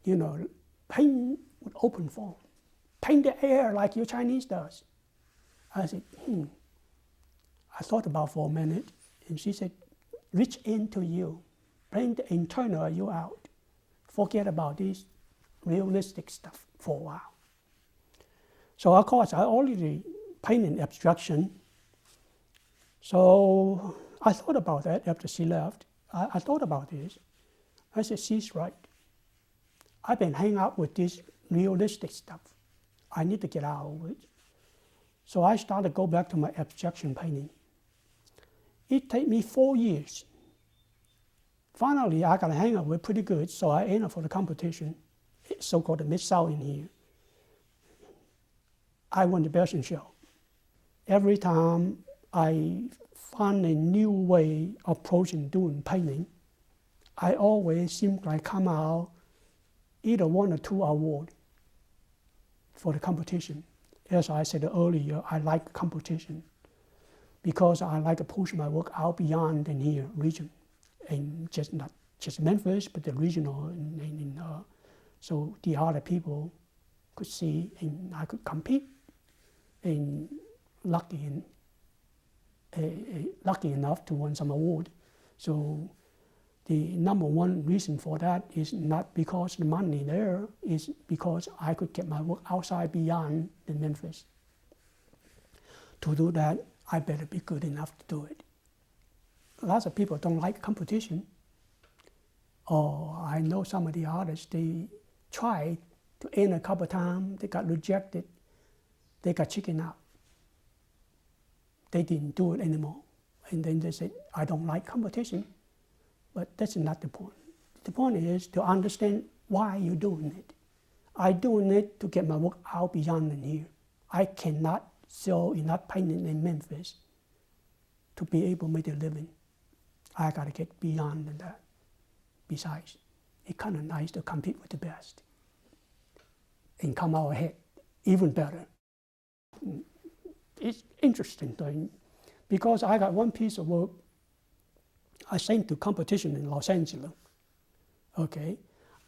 Speaker 1: Paint with open form. Paint the air like your Chinese does. I said, I thought about for a minute, and she said, reach into you. Bring the internal you out. Forget about this realistic stuff for a while. So of course, I already painted abstraction. So I thought about that after she left. I thought about this. I said, she's right. I've been hanging out with this realistic stuff. I need to get out of it. So I started to go back to my abstraction painting. It took me 4 years. Finally, I got to hang out with pretty good, so I entered for the competition, so-called the Mid-South in here. I won the best in show. Every time I find a new way of approaching doing painting, I always seem like come out either 1 or 2 awards for the competition. As I said earlier, I like competition because I like to push my work out beyond the near region, and not just Memphis, but the regional, so the other people could see and I could compete. And lucky enough to win some award. So the number one reason for that is not because the money there, is because I could get my work outside beyond the Memphis. To do that, I better be good enough to do it. Lots of people don't like competition. Or I know some of the artists, they tried to enter a couple of times, they got rejected, they got chicken out. They didn't do it anymore. And then they said, I don't like competition. But that's not the point. The point is to understand why you're doing it. I'm doing it to get my work out beyond in here. I cannot sell enough painting in Memphis to be able to make a living. I got to get beyond that. Besides, it's kind of nice to compete with the best and come out ahead, even better. It's interesting thing because I got one piece of work I sent to competition in Los Angeles. Okay,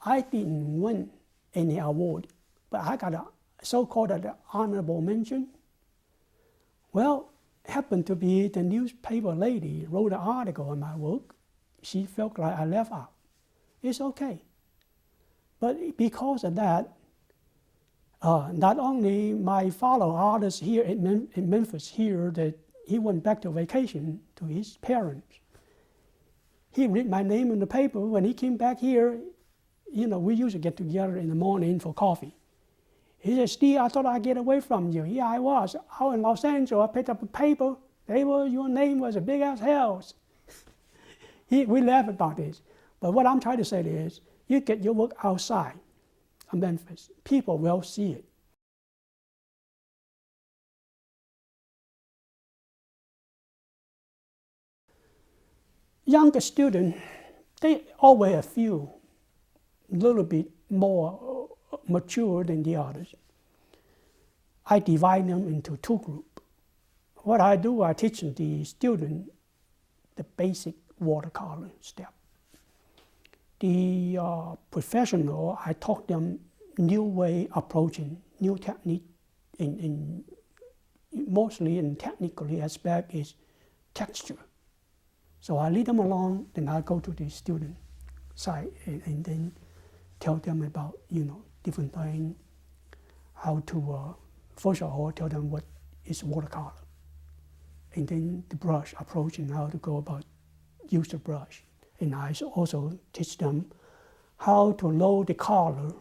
Speaker 1: I didn't win any award, but I got a so-called honorable mention. Well, happened to be the newspaper lady wrote an article on my work. She felt like I left out. It's okay. But because of that, not only my fellow artists here in Memphis here, that he went back to vacation to his parents. He read my name in the paper. When he came back here, we used to get together in the morning for coffee. He said, Steve, I thought I'd get away from you. Here I was, out in Los Angeles. I picked up a paper. Your name was as big as hell. We laugh about this. But what I'm trying to say is, you get your work outside of Memphis. People will see it. Younger students, they always feel a little bit more mature than the others. I divide them into 2 groups. What I do, I teach the student the basic watercolor step. The professional, I taught them new way approaching, new technique, mostly in technically aspect is texture. So I lead them along, then I go to the student side and then tell them about, different things, how to, first of all, tell them what is watercolor. And then the brush approach and how to go about, use the brush. And I also teach them how to load the color,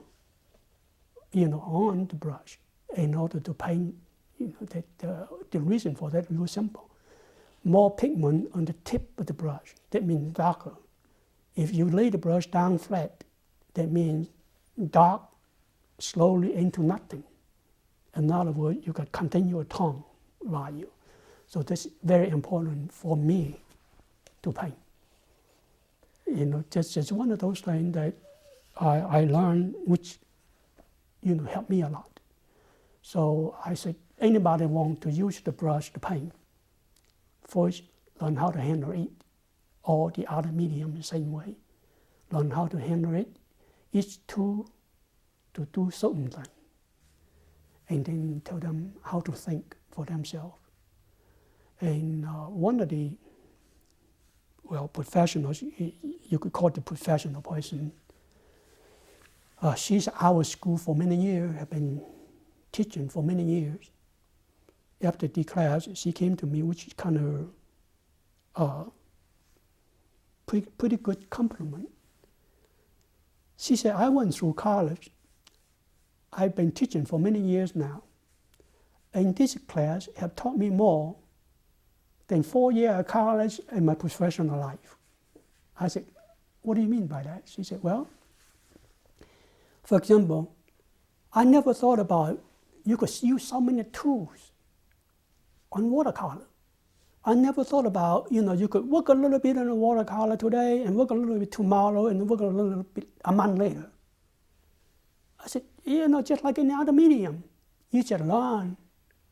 Speaker 1: on the brush in order to paint. The reason for that is real simple. More pigment on the tip of the brush, that means darker. If you lay the brush down flat, that means dark slowly into nothing. In other words, you got continual tone value. So that's very important for me to paint. Just one of those things that I learned, which, helped me a lot. So I said, anybody want to use the brush to paint, first learn how to handle it, or the other medium the same way. Learn how to handle it, each tool to do certain things. And then tell them how to think for themselves. And one of the, professionals, you could call it the professional person, she's at our school for many years, have been teaching for many years. After the class, she came to me, which is kind of pretty good compliment. She said, I went through college. I've been teaching for many years now. And this class have taught me more than 4 years at college and my professional life. I said, what do you mean by that? She said, well, for example, I never thought about you could use so many tools on watercolor. I never thought about, you could work a little bit on a watercolor today and work a little bit tomorrow and work a little bit a month later. I said, just like any other medium, you just learn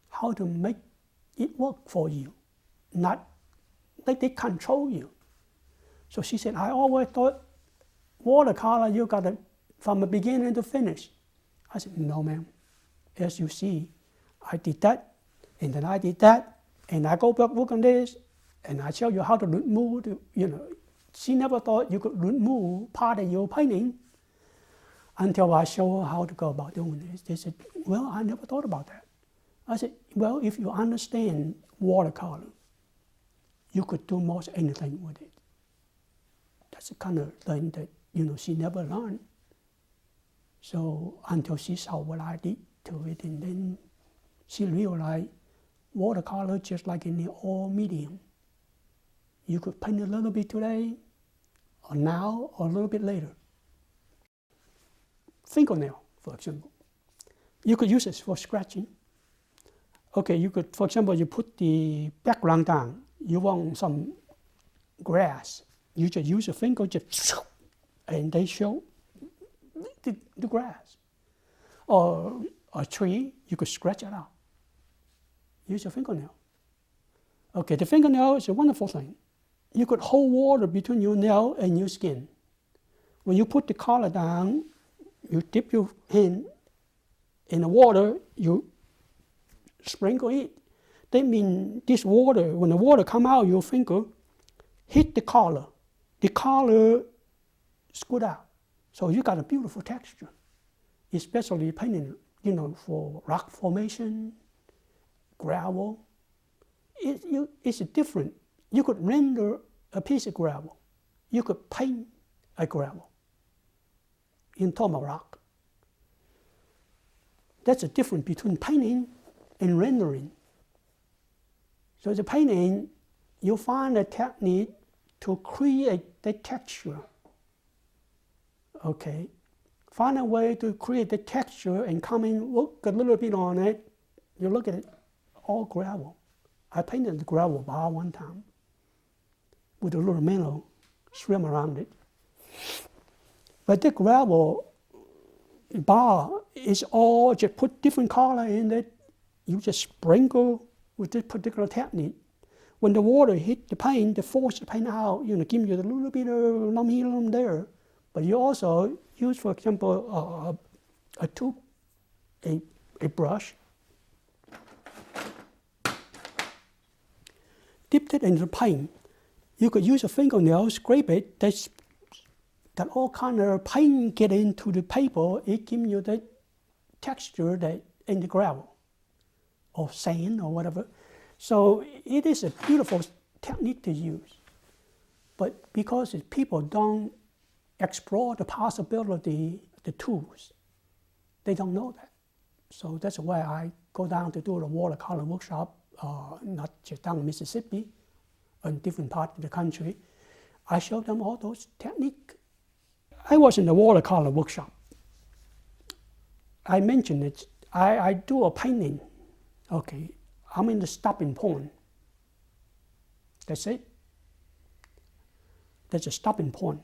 Speaker 1: how to make it work for you, not like they control you. So she said, I always thought watercolor, you got it from the beginning to finish. I said, no, ma'am. As you see, I did that, and then I did that, and I go back work on this, and I show you how to remove, She never thought you could remove part of your painting until I show her how to go about doing this. They said, well, I never thought about that. I said, well, if you understand watercolor, you could do most anything with it. That's the kind of thing that, she never learned. So until she saw what I did to it, and then she realized watercolor just like any all medium. You could paint a little bit today, or now, or a little bit later. Fingernail, for example. You could use it for scratching. Okay, you could, for example, you put the background down. You want some grass. You just use your finger, and they show the grass. Or a tree, you could scratch it out. Use your fingernail. Okay, the fingernail is a wonderful thing. You could hold water between your nail and your skin. When you put the color down, you dip your hand in the water, you sprinkle it. That means this water, when the water come out, your finger hit the color scoot out. So you got a beautiful texture, especially painting, for rock formation, gravel. It's different. You could render a piece of gravel. You could paint a gravel in terms of rock. That's the difference between painting and rendering. So the painting, you find a technique to create the texture. Okay, find a way to create the texture and come in, work a little bit on it. You look at it, all gravel. I painted the gravel bar one time with a little minnow swim around it. But the gravel bar is all just put different color in it. You just sprinkle with this particular technique. When the water hit the paint, the force the paint out, give you a little bit of lump here, lump there. But you also use, for example, a tube, a brush, dip it into the paint. You could use a fingernail, scrape it, that all kind of paint get into the paper, it gives you the texture that in the gravel, or sand, or whatever. So it is a beautiful technique to use. But because people don't explore the possibility, the tools, they don't know that. So that's why I go down to do the watercolor workshop, not just down in Mississippi, in different parts of the country. I show them all those techniques. I was in the watercolor workshop. I mentioned it. I do a painting. Okay, I'm in the stopping point. That's it. That's a stopping point.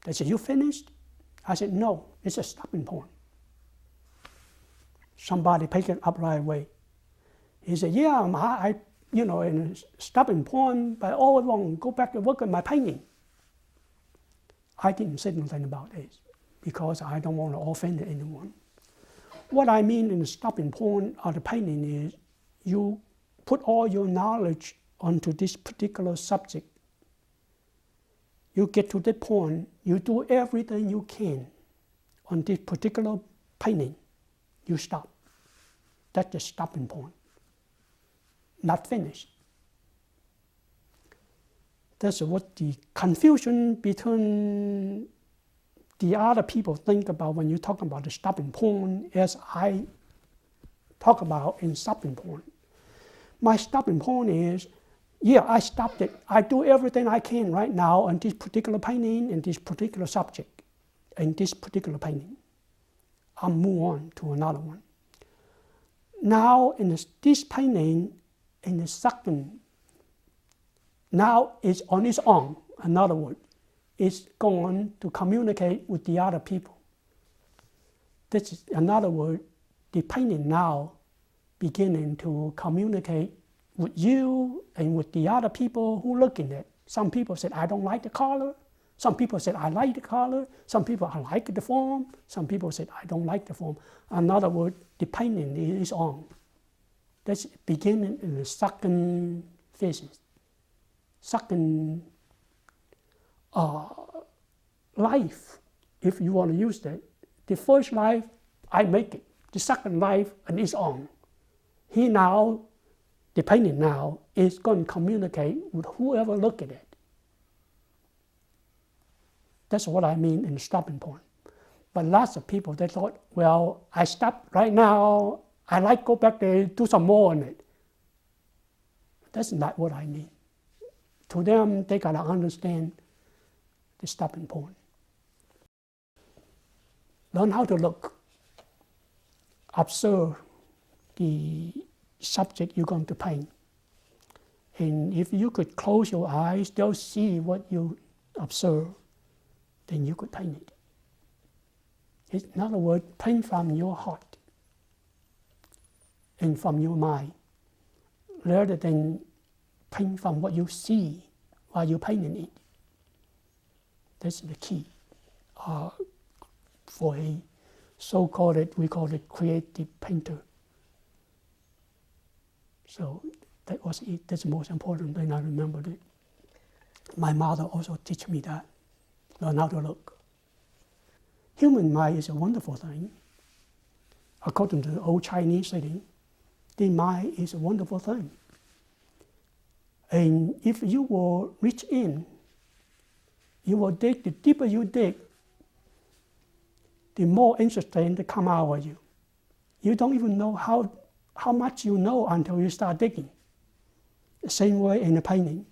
Speaker 1: They said, "You finished?" I said, "No, it's a stopping point." Somebody picked it up right away. He said, "Yeah, I in a stopping point, but I always want to go back to work on my painting." I didn't say nothing about this because I don't want to offend anyone. What I mean in the stopping point of the painting is you put all your knowledge onto this particular subject. You get to that point, you do everything you can on this particular painting, you stop. That's the stopping point. Not finished. That's what the confusion between the other people think about when you talk about the stopping point, as I talk about in stopping point. My stopping point is, yeah, I stopped it. I do everything I can right now on this particular painting and this particular subject and this particular painting. I'll move on to another one. Now in this painting, in the second, now it's on its own. In other words, it's going to communicate with the other people. This is, in other words, the painting now beginning to communicate with you and with the other people who are looking at it. Some people said, "I don't like the color." Some people said, "I like the color." Some people, "I like the form." Some people said, "I don't like the form." In other words, the painting is on. That's beginning in the second phase. Second life, if you want to use that. The first life, I make it. The second life, and it's on. He now, the painting now, is going to communicate with whoever look at it. That's what I mean in the stopping point. But lots of people, they thought, well, I stopped right now. I like to go back there, do some more on it. That's not what I mean. To them, they got to understand the stopping point. Learn how to look. Observe the subject you're going to paint. And if you could close your eyes, they'll see what you observe, then you could paint it. In other words, paint from your heart and from your mind, rather than paint from what you see while you're painting it. That's the key for a so-called, we call it creative painter. So that was it. That's the most important thing I remembered it. My mother also taught me that. Learn how to look. Human mind is a wonderful thing. According to the old Chinese saying, the mind is a wonderful thing. And if you will reach in, you will dig, the deeper you dig, the more interesting they come out of you. You don't even know how much you know until you start digging. The same way in the painting.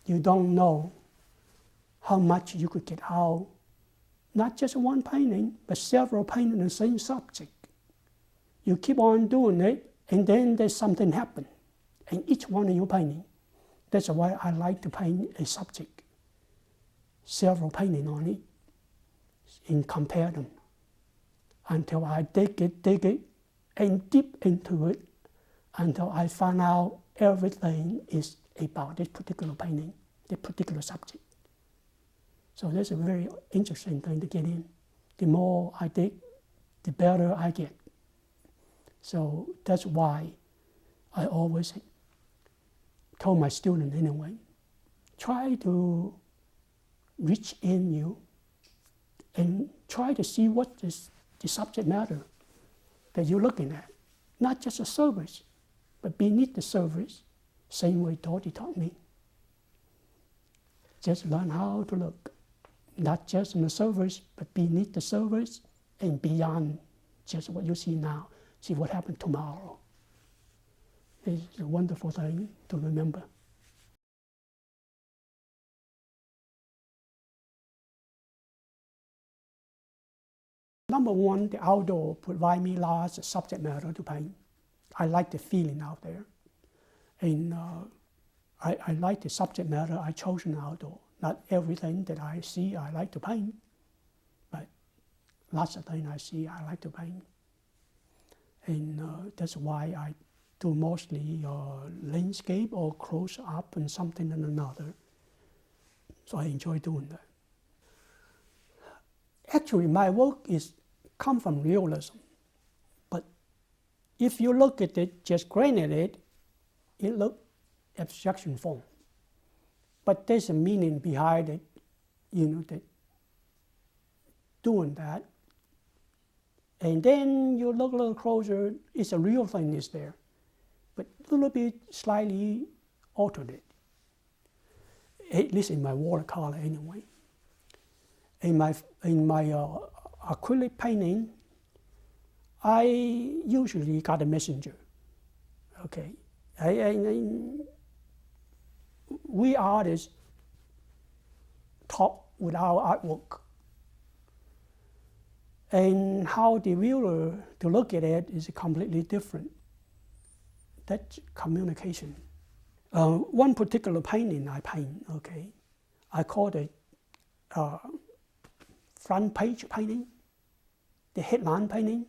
Speaker 1: You don't know how much you could get out, not just one painting, but several paintings on the same subject. You keep on doing it, and then there's something happen in each one of your paintings. That's why I like to paint a subject, several paintings on it, and compare them until I dig it, and deep into it, until I find out everything is about this particular painting, this particular subject. So that's a very interesting thing to get in. The more I dig, the better I get. So that's why I always told my students anyway, try to reach in you and try to see what is the subject matter that you're looking at. Not just a surface, but beneath the surface, same way Dorothy taught me. Just learn how to look, not just on the surface, but beneath the surface and beyond just what you see now. See what happened tomorrow. It's a wonderful thing to remember. Number one, the outdoor provide me lots of subject matter to paint. I like the feeling out there. And I like the subject matter I chosen outdoor. Not everything that I see I like to paint, but lots of things I see I like to paint. And that's why I do mostly landscape or close up and something and another. So I enjoy doing that. Actually, my work come from realism. But if you look at it, just granted it looks abstraction form. But there's a meaning behind it, that doing that. And then you look a little closer, it's a real thing is there. But a little bit slightly altered it. At least in my watercolor anyway. In my acrylic painting, I usually got a messenger. Okay, we artists talk with our artwork, and how the viewer to look at it is completely different. That's communication. One particular painting I paint, okay, I call it front page painting, the headline painting.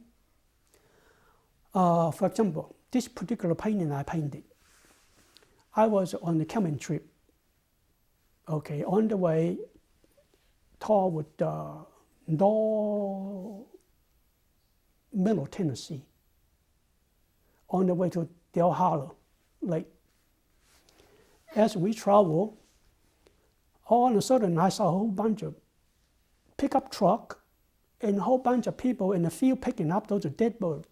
Speaker 1: For example, this particular painting I painted, I was on a camping trip, okay, on the way toward Middle Tennessee, on the way to Del Hollow Lake. As we travel, all of a sudden I saw a whole bunch of pickup truck and a whole bunch of people in the field picking up those dead birds,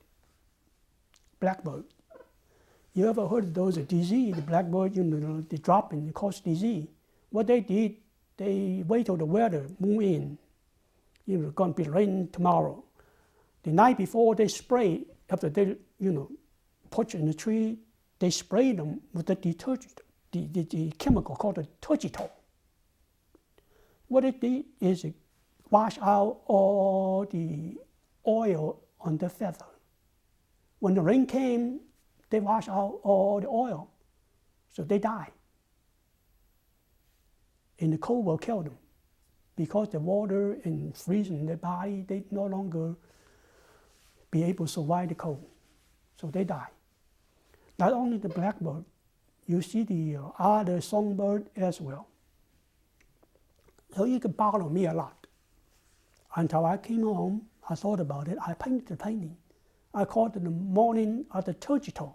Speaker 1: blackbird. You ever heard of those disease, the blackbird, they drop and cause disease? What they did, they wait till the weather move in. Going to be rain tomorrow. The night before they spray, after they, put in the tree, they spray them with the detergent, the chemical called the turgitol. What it did is it wash out all the oil on the feather. When the rain came, they wash out all the oil, so they die. And the cold will kill them. Because the water and freezing their body, they no longer be able to survive the cold. So they die. Not only the blackbird, you see the other songbird as well. So it could bother me a lot. Until I came home, I thought about it, I painted the painting. I called it the morning of the turgitol.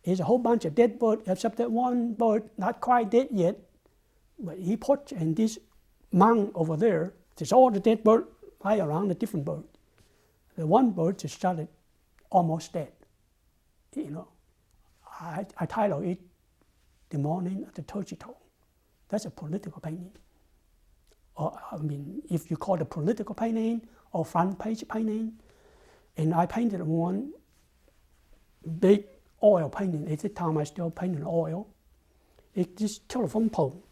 Speaker 1: It's a whole bunch of dead birds, except that one bird, not quite dead yet, but he put in this mound over there, there's all the dead birds lie around the different birds. The one bird just started almost dead. I titled it The Morning of the Turgitol. That's a political painting. Or, if you call it a political painting or front page painting, and I painted one big oil painting. At the time I still painted oil. It's this telephone pole,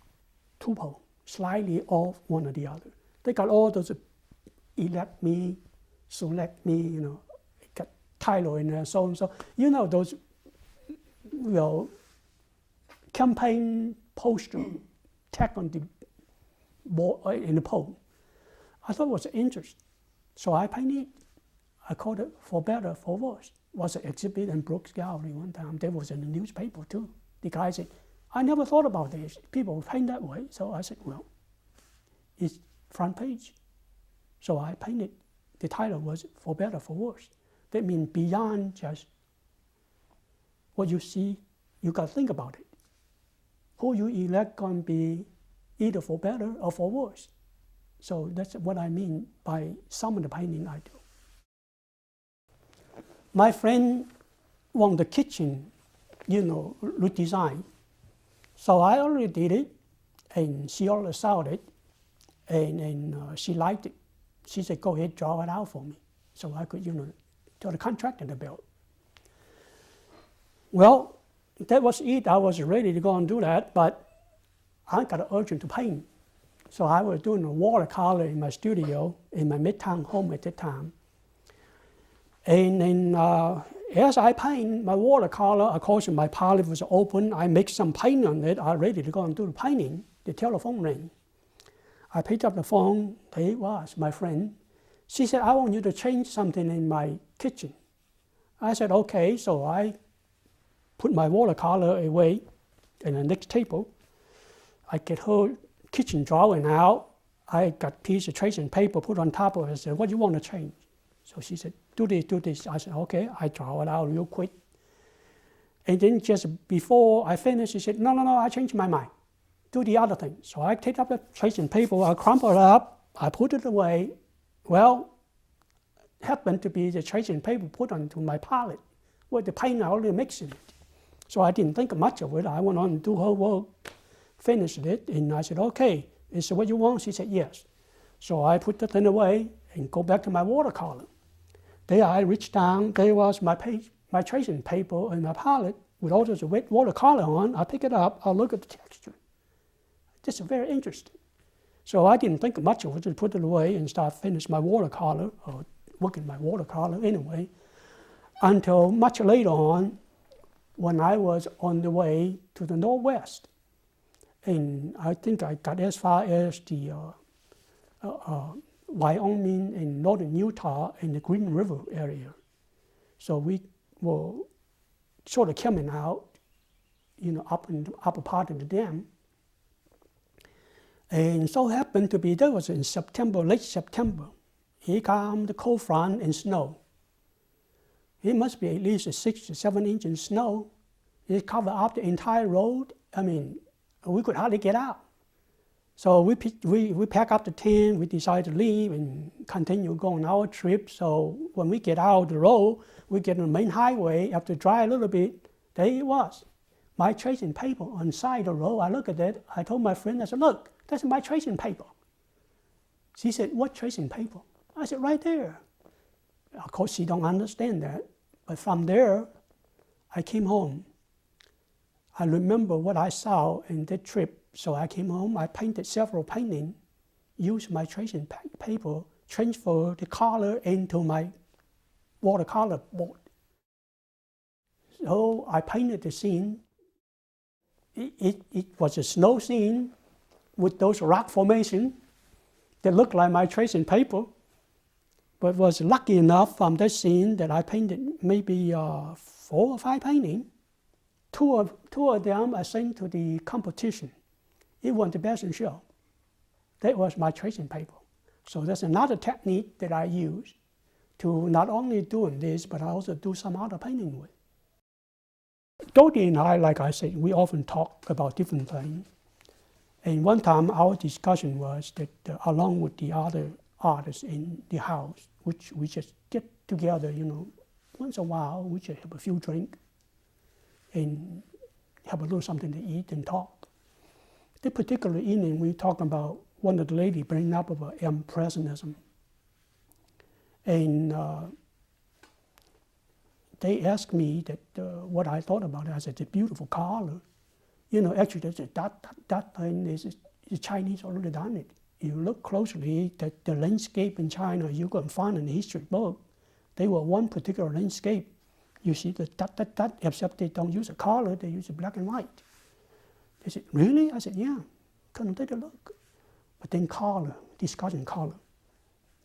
Speaker 1: two poles, slightly off one or the other. They got all those elect me, select me, got title in there, so and so. Those campaign poster tacked on the board in the pole. I thought it was interesting. So I painted it. I called it For Better, For Worse. It was an exhibit in Brooks Gallery one time. There was in the newspaper too. The guy said, I never thought about this. People paint that way. So I said, well, it's front page. So I painted. The title was For Better, For Worse. That means beyond just what you see, you got to think about it. Who you elect going to be either for better or for worse. So that's what I mean by some of the painting I do. My friend want the kitchen, redesign. So I already did it, And she always saw it, and she liked it. She said, go ahead, draw it out for me, so I could, do the contractor the bill. Well, that was it. I was ready to go and do that, but I got an urgent to paint. So I was doing a watercolor in my studio, in my midtown home at that time. And then as I paint my watercolor, of course, my palette was open. I mixed some paint on it. I was ready to go and do the painting. The telephone rang. I picked up the phone. There it was, my friend. She said, I want you to change something in my kitchen. I said, okay. So I put my watercolor away in the next table. I get her kitchen drawing out. I got a piece of tracing paper put on top of it. I said, what do you want to change? So she said, do this, do this. I said, okay. I draw it out real quick. And then just before I finished, she said, no, I changed my mind. Do the other thing. So I take up the tracing paper, I crumple it up, I put it away. Well, happened to be the tracing paper put onto my palette with the paint I already mixed in it. So I didn't think much of it. I went on to do her work, finished it, and I said, okay, is it what you want? She said, yes. So I put the thing away and go back to my watercolor. There I reached down, there was my tracing paper and my palette with all this wet watercolor on. I pick it up, I look at the texture. This is very interesting. So I didn't think much of it, just put it away and start finish my watercolor, or working my watercolor anyway, until much later on when I was on the way to the Northwest. And I think I got as far as the Wyoming and northern Utah and the Green River area. So we were sort of coming out, up in the upper part of the dam. And so happened to be, that was in September, late September. Here come the cold front and snow. It must be at least 6 to 7 inches of snow. It covered up the entire road. I mean, we could hardly get out. So we pack up the tent, we decided to leave and continue going our trip. So when we get out of the road, we get on the main highway, have to drive a little bit. There it was. My tracing paper on the side of the road. I look at it, I told my friend, I said, look, that's my tracing paper. She said, what tracing paper? I said, right there. Of course, she don't understand that. But from there, I came home. I remember what I saw in that trip. So I came home, I painted several paintings, used my tracing paper, transferred the color into my watercolor board. So I painted the scene. It was a snow scene with those rock formations that looked like my tracing paper, but was lucky enough from that scene that I painted maybe 4 or 5 paintings. Two of them I sent to the competition. It won the best in show. That was my tracing paper. So that's another technique that I use to not only doing this, but I also do some other painting with. Dodie and I, like I said, we often talk about different things. And one time our discussion was that along with the other artists in the house, which we just get together, once in a while, we just have a few drinks and have a little something to eat and talk. This particular evening, we talked about one of the ladies bringing up about Impressionism. And they asked me that what I thought about it. I said, it's a beautiful color. Actually, that thing is Chinese already done it. You look closely, the landscape in China, you can find in the history book, they were one particular landscape. You see the dot, except they don't use a color, they use a black and white. They said, really? I said, yeah, come and take a look. But then color, discussion color.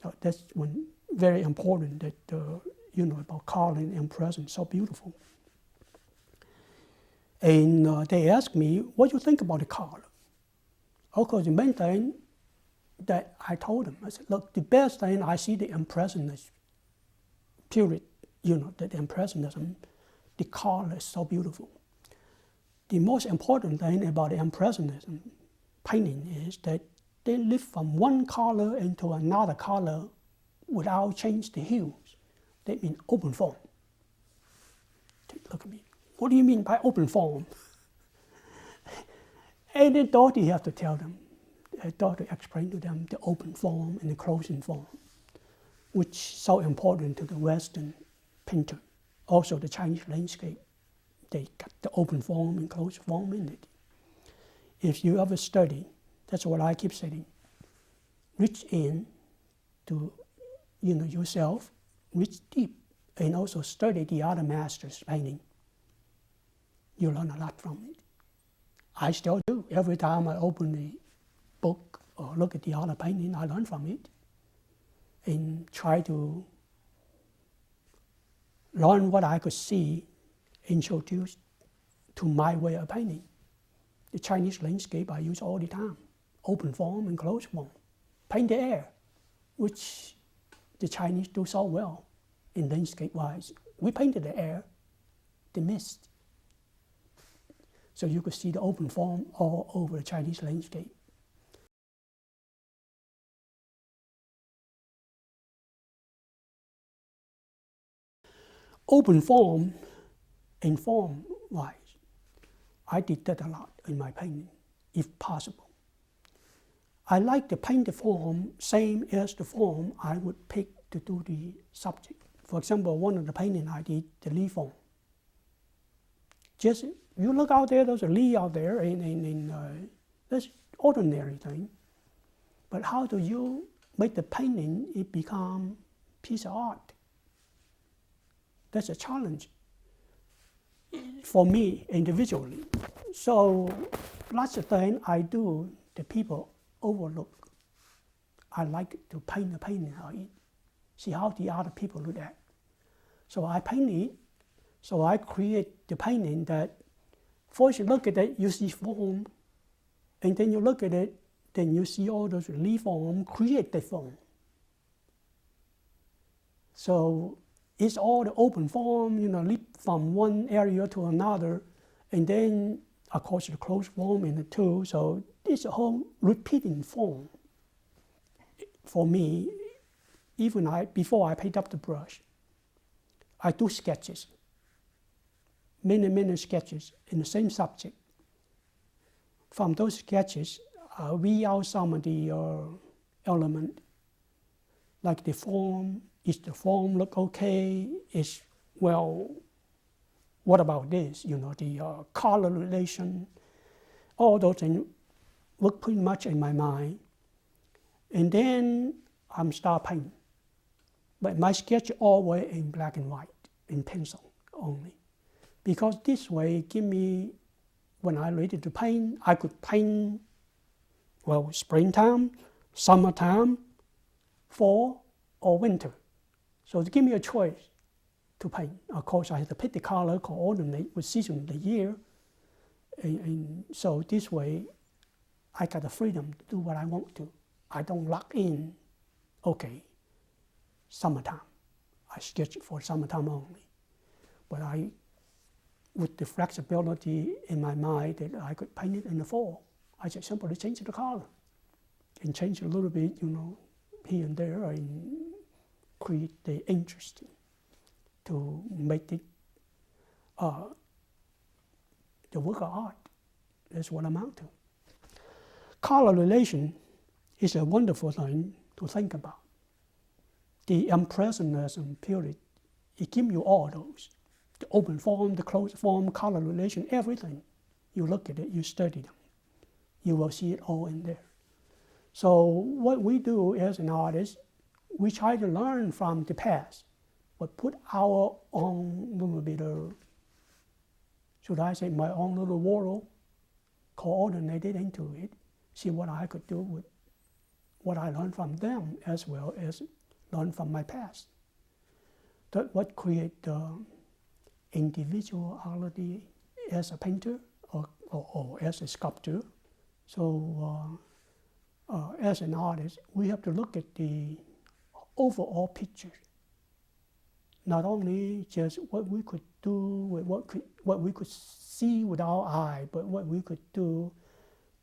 Speaker 1: So that's one very important that, about color and impression, so beautiful. And they asked me, what do you think about the color? Of course, the main thing that I told them, I said, look, the best thing I see the Impressionist period, that Impressionism, the color is so beautiful. The most important thing about the Impressionism painting is that they lift from one color into another color without change the hues. That means open form. Look at me. What do you mean by open form? And the daughter, you have to tell them, the daughter explain to them the open form and the closing form, which is so important to the Western painter. Also the Chinese landscape, they got the open form and closed form in it. If you ever study, that's what I keep saying, reach in to yourself, reach deep, and also study the other masters' painting. You learn a lot from it. I still do. Every time I open the book or look at the other painting, I learn from it and try to learn what I could see, introduce to my way of painting. The Chinese landscape I use all the time, open form and closed form. Paint the air, which the Chinese do so well in landscape-wise. We painted the air, the mist. So you could see the open form all over the Chinese landscape. Open form and form-wise, I did that a lot in my painting, if possible. I like to paint the form same as the form I would pick to do the subject. For example, one of the paintings I did, the Lee form. Just, you look out there, there's a Lee out there, and that's ordinary thing. But how do you make the painting, it become piece of art? That's a challenge for me individually. So lots of things I do that people overlook. I like to paint the painting out it, see how the other people look at. So I paint it, so I create the painting that first you look at it, you see form, and then you look at it, then you see all those leaf form, create the form. So it's all the open form, leap from one area to another, and then of course the closed form in the two, so it's a whole repeating form. For me, even before I pick up the brush, I do sketches, many sketches in the same subject. From those sketches, I weed out some of the element, like the form. Is the form look okay? What about this? The color relation, all those things work pretty much in my mind. And then I'm start painting. But my sketch always in black and white, in pencil only. Because this way give me, when I'm ready to paint, I could paint, springtime, summertime, fall, or winter. So to give me a choice to paint. Of course, I have to pick the color, coordinate with season of the year. And so this way, I got the freedom to do what I want to. I don't lock in, okay, summertime. I sketch it for summertime only. But with the flexibility in my mind that I could paint it in the fall, I just simply change the color and change it a little bit, here and there, and create the interest to make it the work of art. That's what I'm out to. Color relation is a wonderful thing to think about. The Impressionism period, it gives you all those. The open form, the closed form, color relation, everything. You look at it, you study them. You will see it all in there. So what we do as an artist, we try to learn from the past, but put our own little bit of, should I say, my own little world, coordinated into it, see what I could do with what I learned from them as well as learn from my past. That's what create the individuality as a painter or as a sculptor. So as an artist, we have to look at the overall picture. Not only just what we could do, what we could see with our eye, but what we could do,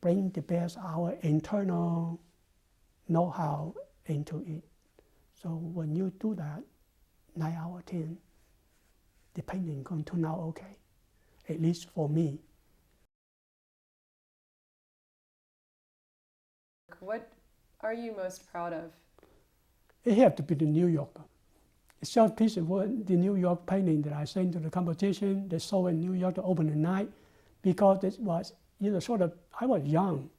Speaker 1: bring the best our internal know-how into it. So when you do that, 9 out of 10, the painting can turn out okay, at least for me.
Speaker 2: what are you most proud of?
Speaker 1: It had to be the New Yorker. The short piece of work, the New York painting that I sent to the competition, they saw in New York to open the night, because it was, sort of, I was young.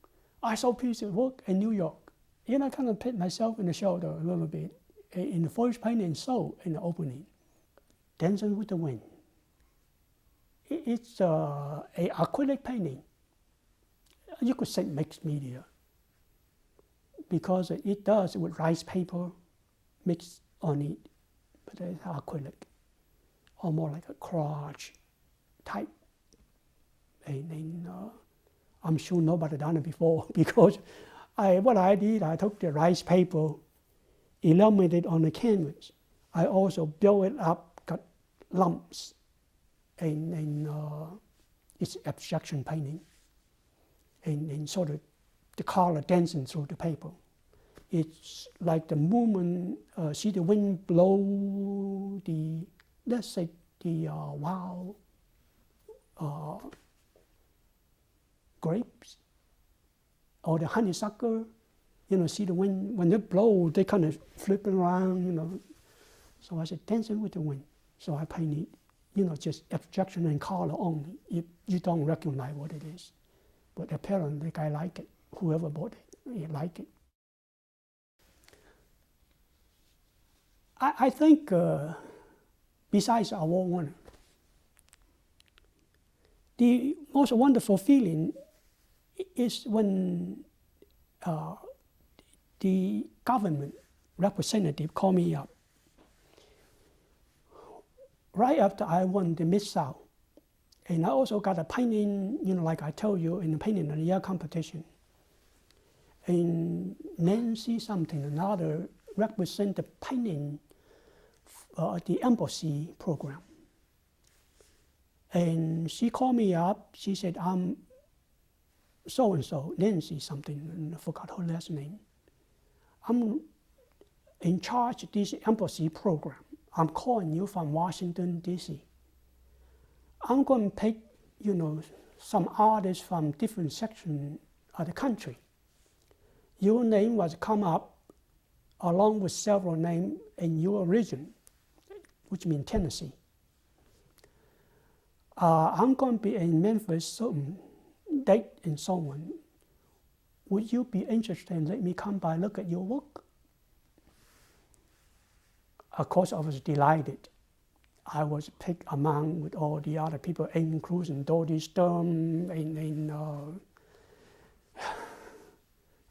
Speaker 1: I saw piece of work in New York. I kind of pat myself in the shoulder a little bit. In the first painting saw in the opening, Dancing with the Wind. It's a acrylic painting. You could say mixed media, because it does with rice paper mixed on it, but it's acrylic, or more like a collage type. And I'm sure nobody done it before, because what I did, I took the rice paper, illuminated on the canvas. I also built it up, got lumps, and it's abstraction painting, and sort of the color dancing through the paper. It's like the movement, see the wind blow the, let's say, the wild grapes or the honeysuckle, see the wind, when they blow, they kind of flipping around, So I said, dancing with the wind. So I painted, just abstraction and color only. You don't recognize what it is. But apparently the guy liked it. Whoever bought it, he liked it. I think besides award winner, the most wonderful feeling is when the government representative called me up right after I won the Mid-South. And I also got a painting, like I told you, in the painting of the year competition. And Nancy something, another, represent the painting, the embassy program. And she called me up, she said, I'm so-and-so, Nancy something, and I forgot her last name. I'm in charge of this embassy program. I'm calling you from Washington, D.C. I'm going to pick, some artists from different sections of the country. Your name was come up along with several names in your region, which means Tennessee. I'm going to be in Memphis certain date and so on. Would you be interested in let me come by look at your work? Of course, I was delighted. I was picked among with all the other people, including Dorothy Stern and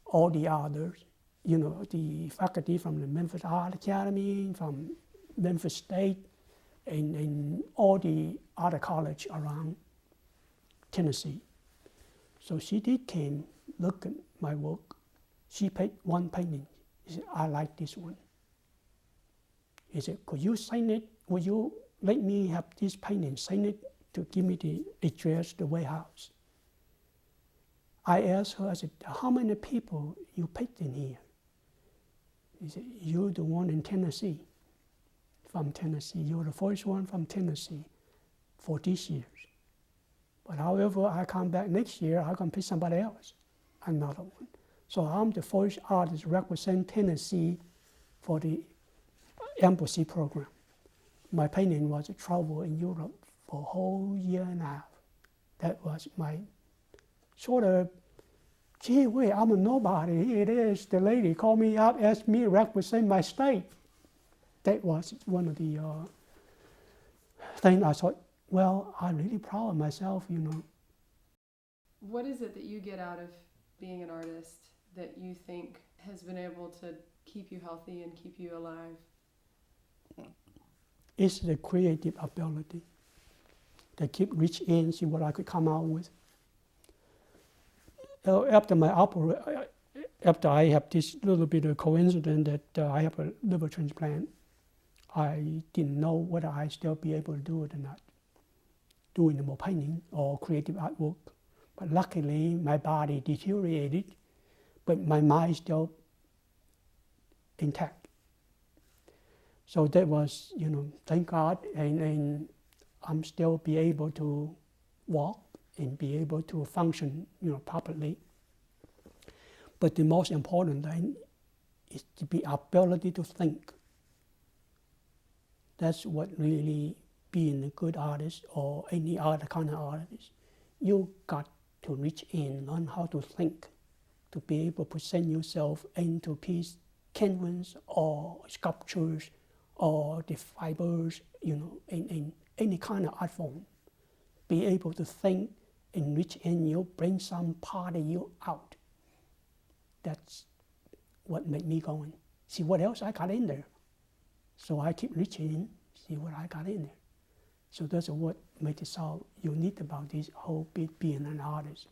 Speaker 1: all the others. The faculty from the Memphis Art Academy, from Memphis State, and all the other college around Tennessee. So she did came, look at my work. She picked one painting. She said, I like this one. He said, could you sign it? Would you let me have this painting, sign it to give me the address, the warehouse? I asked her, I said, how many people you picked in here? He said, you're the one in Tennessee, from Tennessee. You're the first one from Tennessee for this year. But however, I come back next year, I'm going to pick somebody else, another one. So I'm the first artist represent Tennessee for the embassy program. My painting was a travel in Europe for a whole year and a half. That was my sort of, gee whiz, I'm a nobody. Here it is. The lady called me up, asked me to represent my state. That was one of the things I thought, well, I'm really proud of myself,
Speaker 2: What is it that you get out of being an artist that you think has been able to keep you healthy and keep you alive?
Speaker 1: It's the creative ability. They keep reaching in, see what I could come out with. After my opera, after I have this little bit of coincidence that I have a liver transplant, I didn't know whether I still be able to do it or not, doing more painting or creative artwork. But luckily, my body deteriorated, but my mind still intact. So that was, thank God, and I'm still be able to walk and be able to function, properly. But the most important thing is to be ability to think. That's what really being a good artist or any other kind of artist. You got to reach in, learn how to think, to be able to present yourself into piece, canvas or sculptures or the fibers, in any kind of art form. Be able to think and reach in, you bring some part of you out. That's what made me going, see what else I got in there. So I keep reaching in, see what I got in there. So that's what makes it so unique about this whole being an artist.